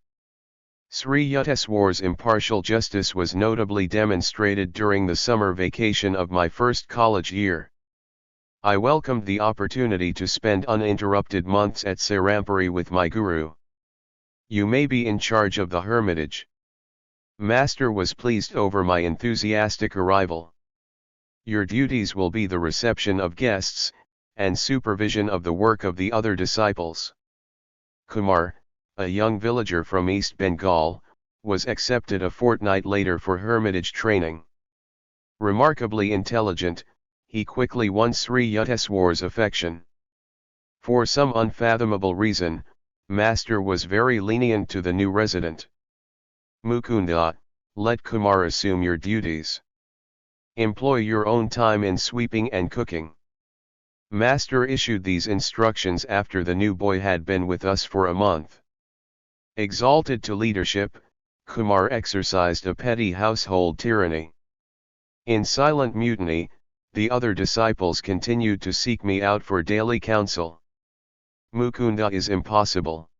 Sri Yukteswar's impartial justice was notably demonstrated during the summer vacation of my first college year. I welcomed the opportunity to spend uninterrupted months at Serampuri with my guru. You may be in charge of the hermitage. Master was pleased over my enthusiastic arrival. Your duties will be the reception of guests, and supervision of the work of the other disciples. Kumar, a young villager from East Bengal, was accepted a fortnight later for hermitage training. Remarkably intelligent, he quickly won Sri Yukteswar's affection. For some unfathomable reason, Master was very lenient to the new resident. Mukunda, let Kumar assume your duties. Employ your own time in sweeping and cooking. Master issued these instructions after the new boy had been with us for a month. Exalted to leadership, Kumar exercised a petty household tyranny. In silent mutiny, the other disciples continued to seek me out for daily counsel. Mukunda is impossible.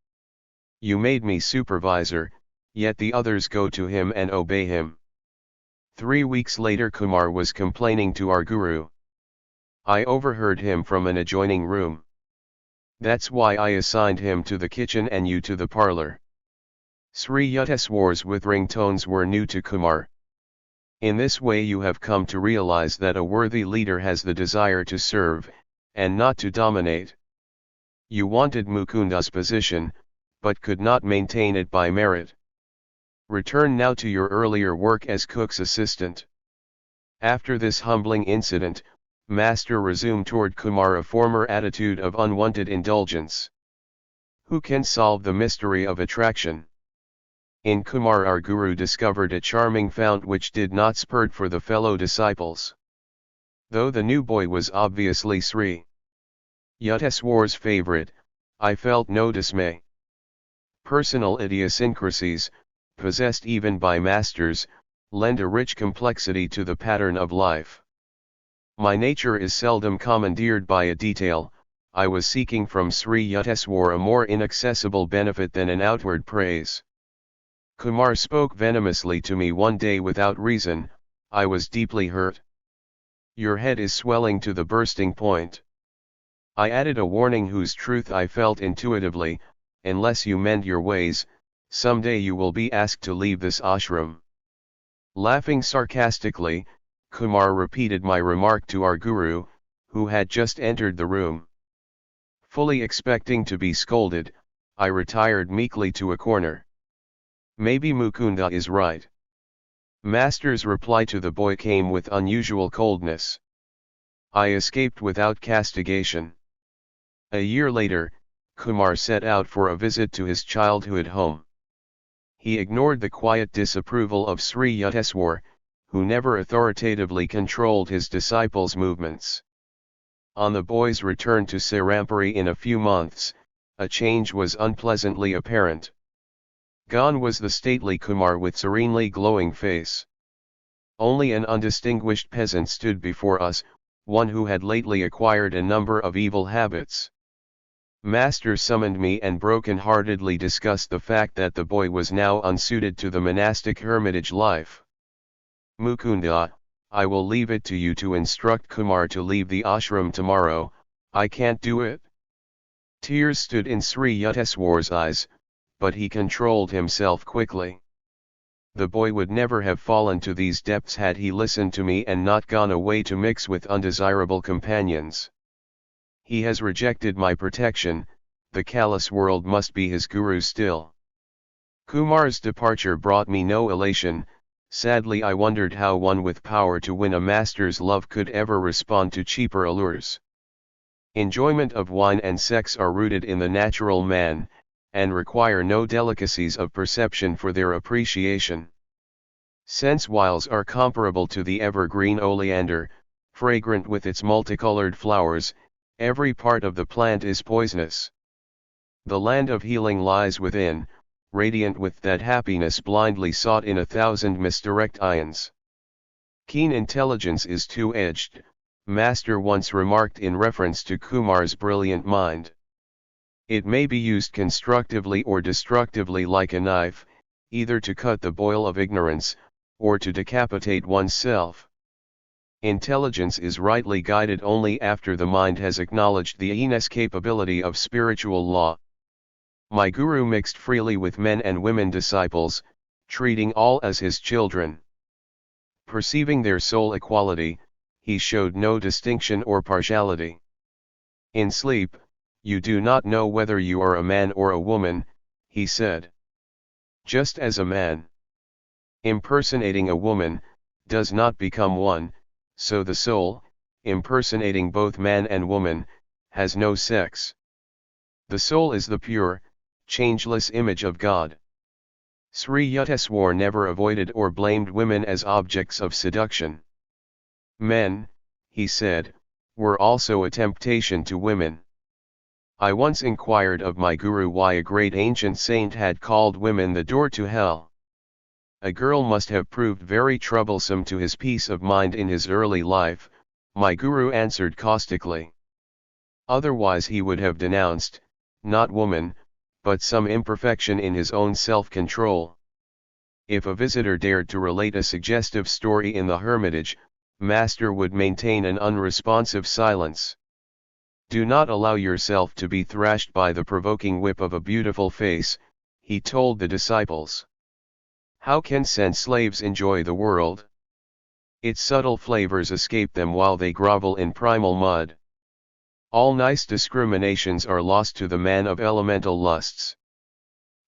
You made me supervisor, yet the others go to him and obey him. 3 weeks later Kumar was complaining to our guru. I overheard him from an adjoining room. That's why I assigned him to the kitchen and you to the parlor. Sri Yukteswar's withering tones were new to Kumar. In this way you have come to realize that a worthy leader has the desire to serve, and not to dominate. You wanted Mukunda's position, but could not maintain it by merit. Return now to your earlier work as cook's assistant. After this humbling incident, Master resumed toward Kumar a former attitude of unwanted indulgence. Who can solve the mystery of attraction? In Kumar our guru discovered a charming fount which did not spurt for the fellow disciples. Though the new boy was obviously Sri Yukteswar's favorite, I felt no dismay. Personal idiosyncrasies, possessed even by masters, lend a rich complexity to the pattern of life. My nature is seldom commandeered by a detail. I was seeking from Sri Yukteswar a more inaccessible benefit than an outward praise. Kumar spoke venomously to me one day without reason. I was deeply hurt. Your head is swelling to the bursting point. I added a warning whose truth I felt intuitively: unless you mend your ways, someday you will be asked to leave this ashram. Laughing sarcastically, Kumar repeated my remark to our guru, who had just entered the room. Fully expecting to be scolded, I retired meekly to a corner. Maybe Mukunda is right. Master's reply to the boy came with unusual coldness. I escaped without castigation. A year later, Kumar set out for a visit to his childhood home. He ignored the quiet disapproval of Sri Yukteswar, who never authoritatively controlled his disciples' movements. On the boy's return to Serampuri in a few months, a change was unpleasantly apparent. Gone was the stately Kumar with serenely glowing face. Only an undistinguished peasant stood before us, one who had lately acquired a number of evil habits. Master summoned me and broken-heartedly discussed the fact that the boy was now unsuited to the monastic hermitage life. Mukunda, I will leave it to you to instruct Kumar to leave the ashram tomorrow. I can't do it. Tears stood in Sri Yukteswar's eyes, but he controlled himself quickly. The boy would never have fallen to these depths had he listened to me and not gone away to mix with undesirable companions. He has rejected my protection. The callous world must be his guru still. Kumar's departure brought me no elation. Sadly, I wondered how one with power to win a master's love could ever respond to cheaper allures. Enjoyment of wine and sex are rooted in the natural man, and require no delicacies of perception for their appreciation. Sense wiles are comparable to the evergreen oleander, fragrant with its multicolored flowers. Every part of the plant is poisonous. The land of healing lies within, radiant with that happiness blindly sought in 1,000 misdirect ions. Keen intelligence is two-edged, Master once remarked in reference to Kumar's brilliant mind. It may be used constructively or destructively like a knife, either to cut the boil of ignorance, or to decapitate oneself. Intelligence is rightly guided only after the mind has acknowledged the inescapability of spiritual law. My guru mixed freely with men and women disciples, treating all as his children. Perceiving their soul equality, he showed no distinction or partiality. In sleep, you do not know whether you are a man or a woman, he said. Just as a man, impersonating a woman, does not become one, so the soul, impersonating both man and woman, has no sex. The soul is the pure, changeless image of God. Sri Yukteswar never avoided or blamed women as objects of seduction. Men, he said, were also a temptation to women. I once inquired of my guru why a great ancient saint had called women the door to hell. A girl must have proved very troublesome to his peace of mind in his early life, my guru answered caustically. Otherwise he would have denounced, not woman, but some imperfection in his own self-control. If a visitor dared to relate a suggestive story in the hermitage, Master would maintain an unresponsive silence. Do not allow yourself to be thrashed by the provoking whip of a beautiful face, he told the disciples. How can sense slaves enjoy the world? Its subtle flavors escape them while they grovel in primal mud. All nice discriminations are lost to the man of elemental lusts.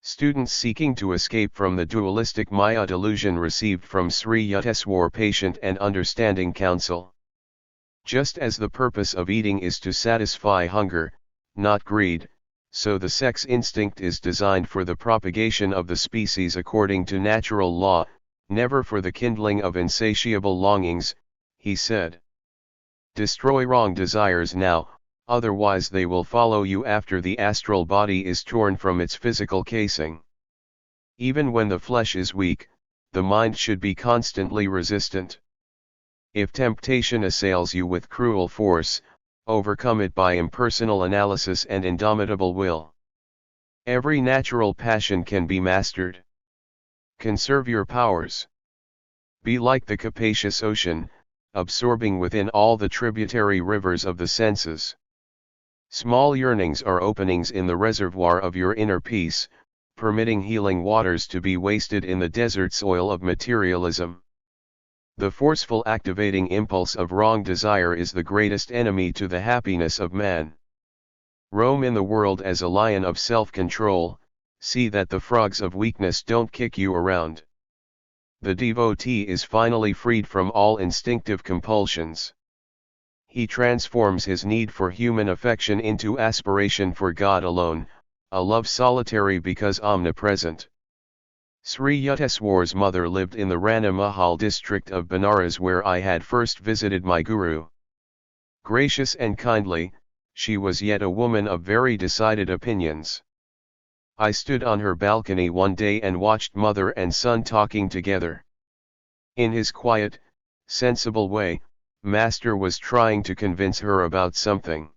Students seeking to escape from the dualistic Maya delusion received from Sri Yukteswar patient and understanding counsel. Just as the purpose of eating is to satisfy hunger, not greed, so the sex instinct is designed for the propagation of the species according to natural law, never for the kindling of insatiable longings, he said. Destroy wrong desires now, otherwise they will follow you after the astral body is torn from its physical casing. Even when the flesh is weak, the mind should be constantly resistant. If temptation assails you with cruel force, overcome it by impersonal analysis and indomitable will. Every natural passion can be mastered. Conserve your powers. Be like the capacious ocean, absorbing within all the tributary rivers of the senses. Small yearnings are openings in the reservoir of your inner peace, permitting healing waters to be wasted in the desert soil of materialism. The forceful activating impulse of wrong desire is the greatest enemy to the happiness of man. Roam in the world as a lion of self-control, see that the frogs of weakness don't kick you around. The devotee is finally freed from all instinctive compulsions. He transforms his need for human affection into aspiration for God alone, a love solitary because omnipresent. Sri Yukteswar's mother lived in the Rana Mahal district of Benares where I had first visited my guru. Gracious and kindly, she was yet a woman of very decided opinions. I stood on her balcony one day and watched mother and son talking together. In his quiet, sensible way, Master was trying to convince her about something.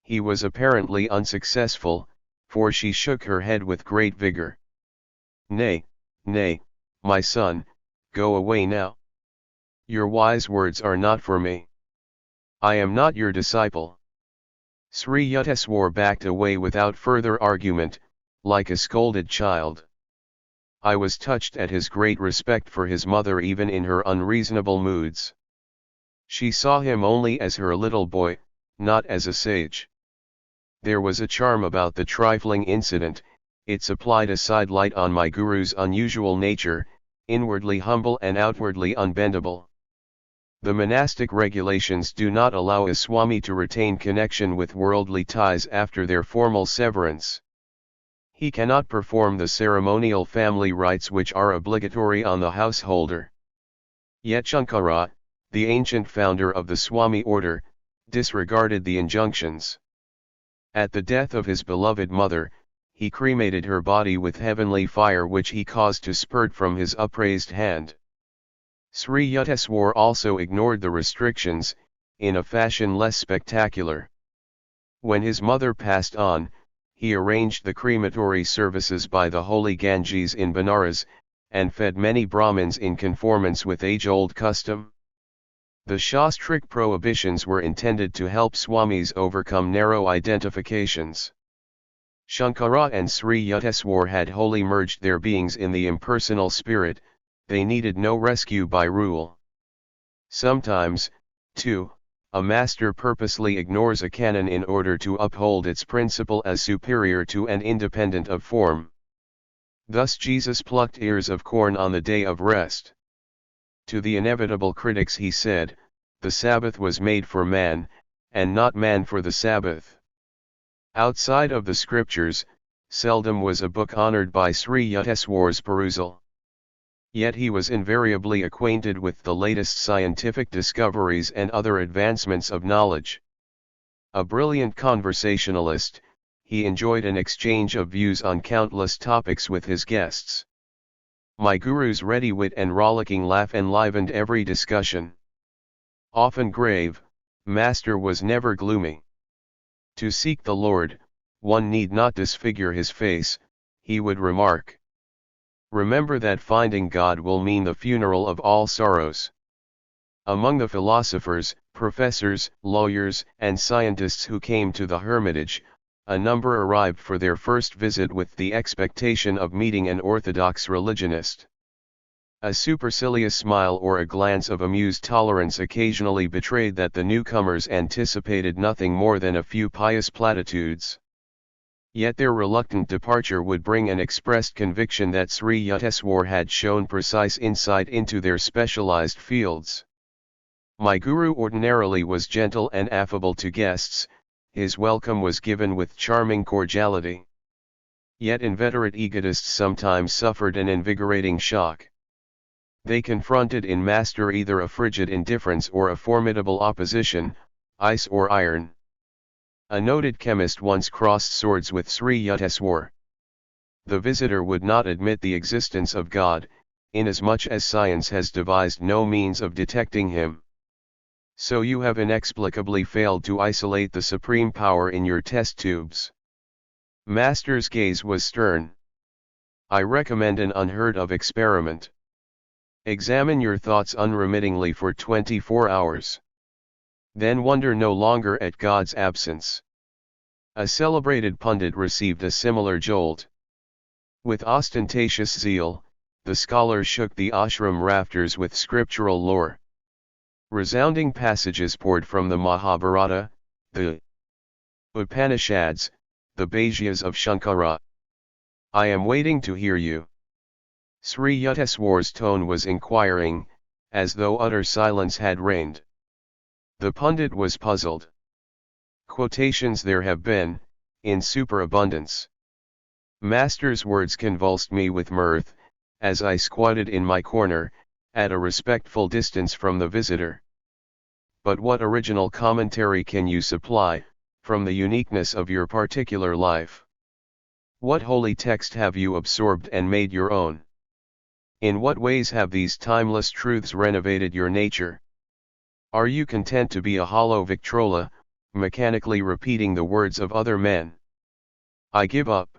He was apparently unsuccessful, for she shook her head with great vigor. Nay, nay, my son, go away now. Your wise words are not for me. I am not your disciple. Sri Yukteswar backed away without further argument, like a scolded child. I was touched at his great respect for his mother even in her unreasonable moods. She saw him only as her little boy, not as a sage. There was a charm about the trifling incident, it supplied a sidelight on my guru's unusual nature, inwardly humble and outwardly unbendable. The monastic regulations do not allow a swami to retain connection with worldly ties after their formal severance. He cannot perform the ceremonial family rites which are obligatory on the householder. Yet Shankara, the ancient founder of the Swami order, disregarded the injunctions. At the death of his beloved mother, he cremated her body with heavenly fire which he caused to spurt from his upraised hand. Sri Yukteswar also ignored the restrictions, in a fashion less spectacular. When his mother passed on, he arranged the crematory services by the holy Ganges in Benares, and fed many Brahmins in conformance with age-old custom. The Shastric prohibitions were intended to help Swamis overcome narrow identifications. Shankara and Sri Yukteswar had wholly merged their beings in the impersonal spirit, they needed no rescue by rule. Sometimes, too, a master purposely ignores a canon in order to uphold its principle as superior to and independent of form. Thus Jesus plucked ears of corn on the day of rest. To the inevitable critics he said, "The Sabbath was made for man, and not man for the Sabbath." Outside of the scriptures, seldom was a book honored by Sri Yukteswar's perusal. Yet he was invariably acquainted with the latest scientific discoveries and other advancements of knowledge. A brilliant conversationalist, he enjoyed an exchange of views on countless topics with his guests. My guru's ready wit and rollicking laugh enlivened every discussion. Often grave, Master was never gloomy. To seek the Lord, one need not disfigure his face, he would remark. Remember that finding God will mean the funeral of all sorrows. Among the philosophers, professors, lawyers, and scientists who came to the hermitage, a number arrived for their first visit with the expectation of meeting an orthodox religionist. A supercilious smile or a glance of amused tolerance occasionally betrayed that the newcomers anticipated nothing more than a few pious platitudes. Yet their reluctant departure would bring an expressed conviction that Sri Yukteswar had shown precise insight into their specialized fields. My guru ordinarily was gentle and affable to guests, his welcome was given with charming cordiality. Yet inveterate egotists sometimes suffered an invigorating shock. They confronted in Master either a frigid indifference or a formidable opposition, ice or iron. A noted chemist once crossed swords with Sri Yukteswar. The visitor would not admit the existence of God, inasmuch as science has devised no means of detecting him. So you have inexplicably failed to isolate the supreme power in your test tubes. Master's gaze was stern. I recommend an unheard-of experiment. Examine your thoughts unremittingly for 24 hours. Then wonder no longer at God's absence. A celebrated pundit received a similar jolt. With ostentatious zeal, the scholar shook the ashram rafters with scriptural lore. Resounding passages poured from the Mahabharata, the Upanishads, the Bhāshyas of Shankara. I am waiting to hear you. Sri Yukteswar's tone was inquiring, as though utter silence had reigned. The pundit was puzzled. Quotations there have been, in superabundance. Master's words convulsed me with mirth, as I squatted in my corner, at a respectful distance from the visitor. But what original commentary can you supply, from the uniqueness of your particular life? What holy text have you absorbed and made your own? In what ways have these timeless truths renovated your nature? Are you content to be a hollow Victrola, mechanically repeating the words of other men? I give up.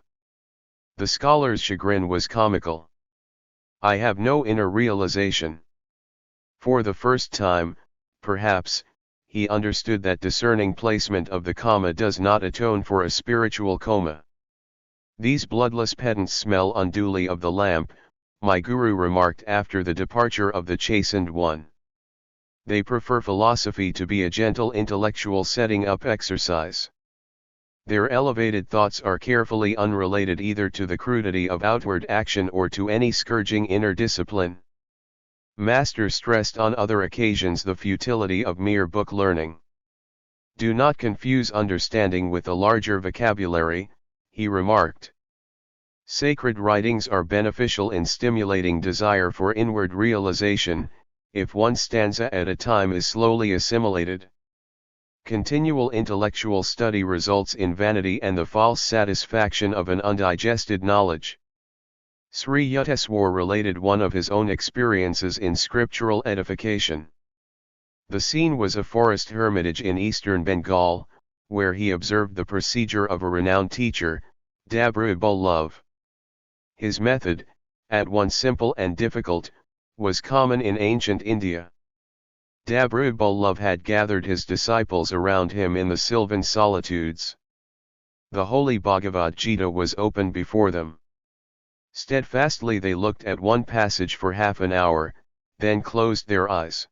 The scholar's chagrin was comical. I have no inner realization. For the first time, perhaps, he understood that discerning placement of the comma does not atone for a spiritual coma. These bloodless pedants smell unduly of the lamp, my guru remarked after the departure of the chastened one. They prefer philosophy to be a gentle intellectual setting up exercise. Their elevated thoughts are carefully unrelated either to the crudity of outward action or to any scourging inner discipline. Master stressed on other occasions the futility of mere book learning. Do not confuse understanding with a larger vocabulary, he remarked. Sacred writings are beneficial in stimulating desire for inward realization, if one stanza at a time is slowly assimilated. Continual intellectual study results in vanity and the false satisfaction of an undigested knowledge. Sri Yukteswar related one of his own experiences in scriptural edification. The scene was a forest hermitage in eastern Bengal, where he observed the procedure of a renowned teacher, Dabruibullah. His method, at once simple and difficult, was common in ancient India. Dabruibullah had gathered his disciples around him in the sylvan solitudes. The holy Bhagavad Gita was opened before them. Steadfastly they looked at one passage for half an hour, then closed their eyes.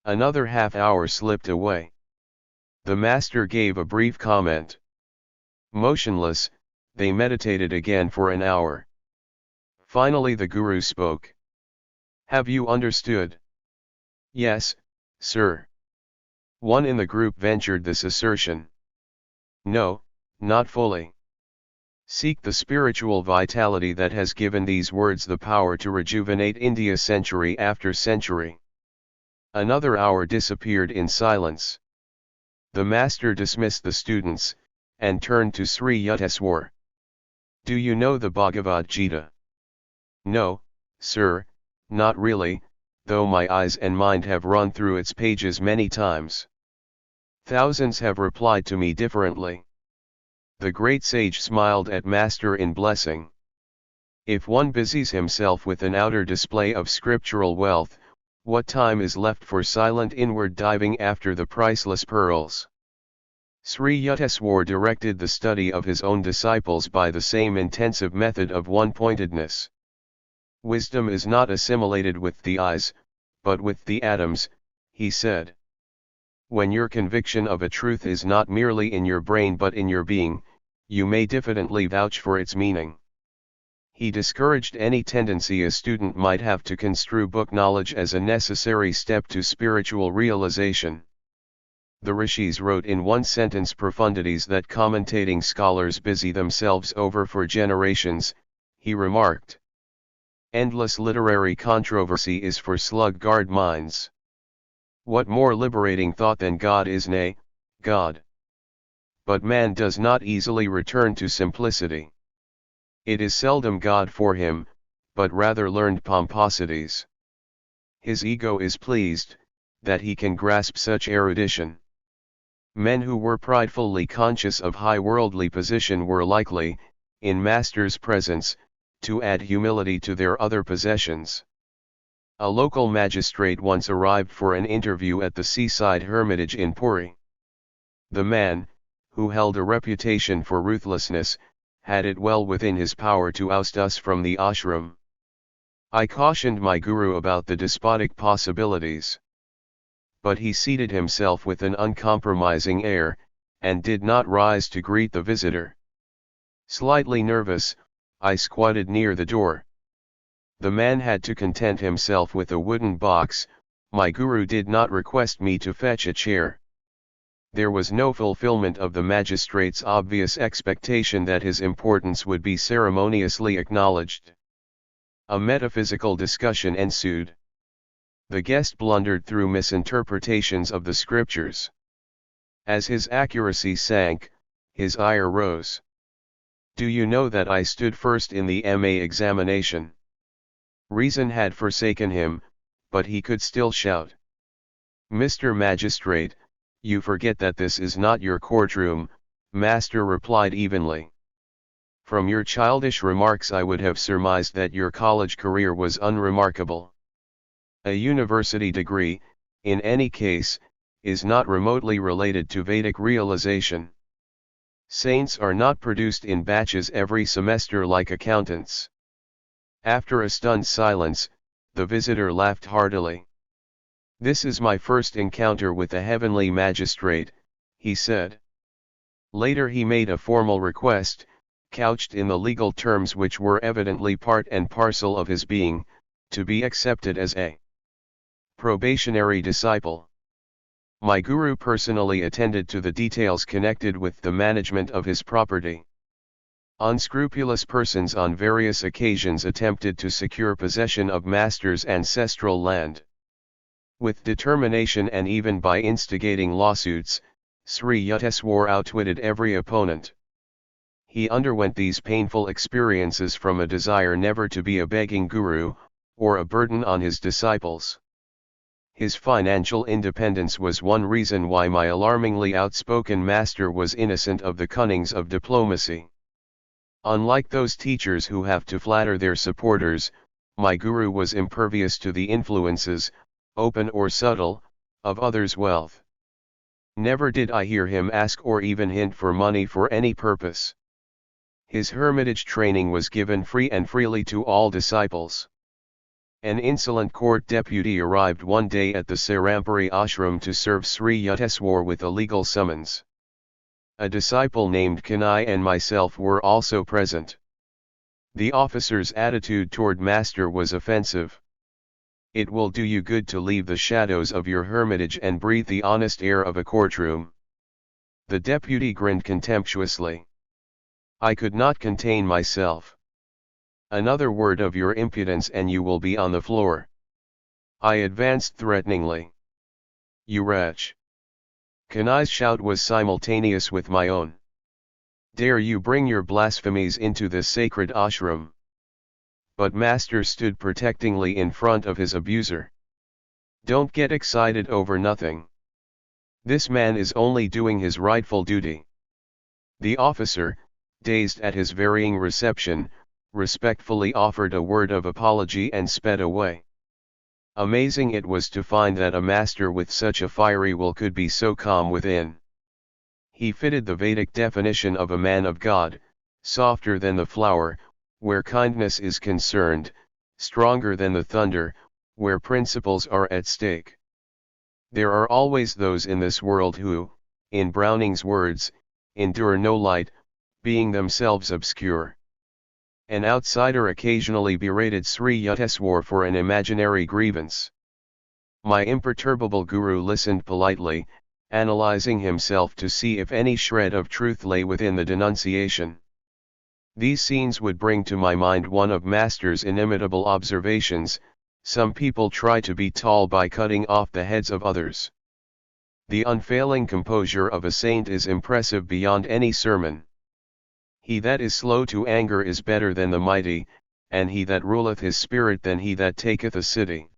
Another half hour slipped away. The master gave a brief comment. Motionless, they meditated again for an hour. Finally the Guru spoke. Have you understood? Yes, sir. One in the group ventured this assertion. No, not fully. Seek the spiritual vitality that has given these words the power to rejuvenate India century after century. Another hour disappeared in silence. The master dismissed the students, and turned to Sri Yukteswar. Do you know the Bhagavad Gita? No, sir, not really, though my eyes and mind have run through its pages many times. Thousands have replied to me differently. The great sage smiled at Master in blessing. If one busies himself with an outer display of scriptural wealth, what time is left for silent inward diving after the priceless pearls? Sri Yukteswar directed the study of his own disciples by the same intensive method of one-pointedness. Wisdom is not assimilated with the eyes, but with the atoms, he said. When your conviction of a truth is not merely in your brain but in your being, you may diffidently vouch for its meaning. He discouraged any tendency a student might have to construe book knowledge as a necessary step to spiritual realization. The rishis wrote in one sentence profundities that commentating scholars busy themselves over for generations, he remarked. Endless literary controversy is for slug-guard minds. What more liberating thought than God is, nay, God. But man does not easily return to simplicity. It is seldom God for him, but rather learned pomposities. His ego is pleased, that he can grasp such erudition. Men who were pridefully conscious of high worldly position were likely, in Master's presence, to add humility to their other possessions. A local magistrate once arrived for an interview at the seaside hermitage in Puri. The man, who held a reputation for ruthlessness, had it well within his power to oust us from the ashram. I cautioned my guru about the despotic possibilities. But he seated himself with an uncompromising air, and did not rise to greet the visitor. Slightly nervous, I squatted near the door. The man had to content himself with a wooden box. My guru did not request me to fetch a chair. There was no fulfillment of the magistrate's obvious expectation that his importance would be ceremoniously acknowledged. A metaphysical discussion ensued. The guest blundered through misinterpretations of the scriptures. As his accuracy sank, his ire rose. Do you know that I stood first in the MA examination? Reason had forsaken him, but he could still shout. Mr. Magistrate, you forget that this is not your courtroom, Master replied evenly. From your childish remarks I would have surmised that your college career was unremarkable. A university degree, in any case, is not remotely related to Vedic realization. Saints are not produced in batches every semester like accountants. After a stunned silence, the visitor laughed heartily. This is my first encounter with a heavenly magistrate, he said. Later he made a formal request, couched in the legal terms which were evidently part and parcel of his being, to be accepted as a probationary disciple. My guru personally attended to the details connected with the management of his property. Unscrupulous persons on various occasions attempted to secure possession of Master's ancestral land. With determination and even by instigating lawsuits, Sri Yukteswar outwitted every opponent. He underwent these painful experiences from a desire never to be a begging guru, or a burden on his disciples. His financial independence was one reason why my alarmingly outspoken master was innocent of the cunnings of diplomacy. Unlike those teachers who have to flatter their supporters, my guru was impervious to the influences, open or subtle, of others' wealth. Never did I hear him ask or even hint for money for any purpose. His hermitage training was given free and freely to all disciples. An insolent court deputy arrived one day at the Serampuri ashram to serve Sri Yukteswar with a legal summons. A disciple named Kanai and myself were also present. The officer's attitude toward master was offensive. "It will do you good to leave the shadows of your hermitage and breathe the honest air of a courtroom." The deputy grinned contemptuously. I could not contain myself. "Another word of your impudence and you will be on the floor." I advanced threateningly. "You wretch!" Kanai's shout was simultaneous with my own. "Dare you bring your blasphemies into this sacred ashram?" But master stood protectingly in front of his abuser. "Don't get excited over nothing. This man is only doing his rightful duty." The officer, dazed at his varying reception, respectfully offered a word of apology and sped away. Amazing it was to find that a master with such a fiery will could be so calm within. He fitted the Vedic definition of a man of God, softer than the flower, where kindness is concerned, stronger than the thunder, where principles are at stake. There are always those in this world who, in Browning's words, endure no light, being themselves obscure. An outsider occasionally berated Sri Yukteswar for an imaginary grievance. My imperturbable guru listened politely, analyzing himself to see if any shred of truth lay within the denunciation. These scenes would bring to my mind one of master's inimitable observations: some people try to be tall by cutting off the heads of others. The unfailing composure of a saint is impressive beyond any sermon. He that is slow to anger is better than the mighty, and he that ruleth his spirit than he that taketh a city.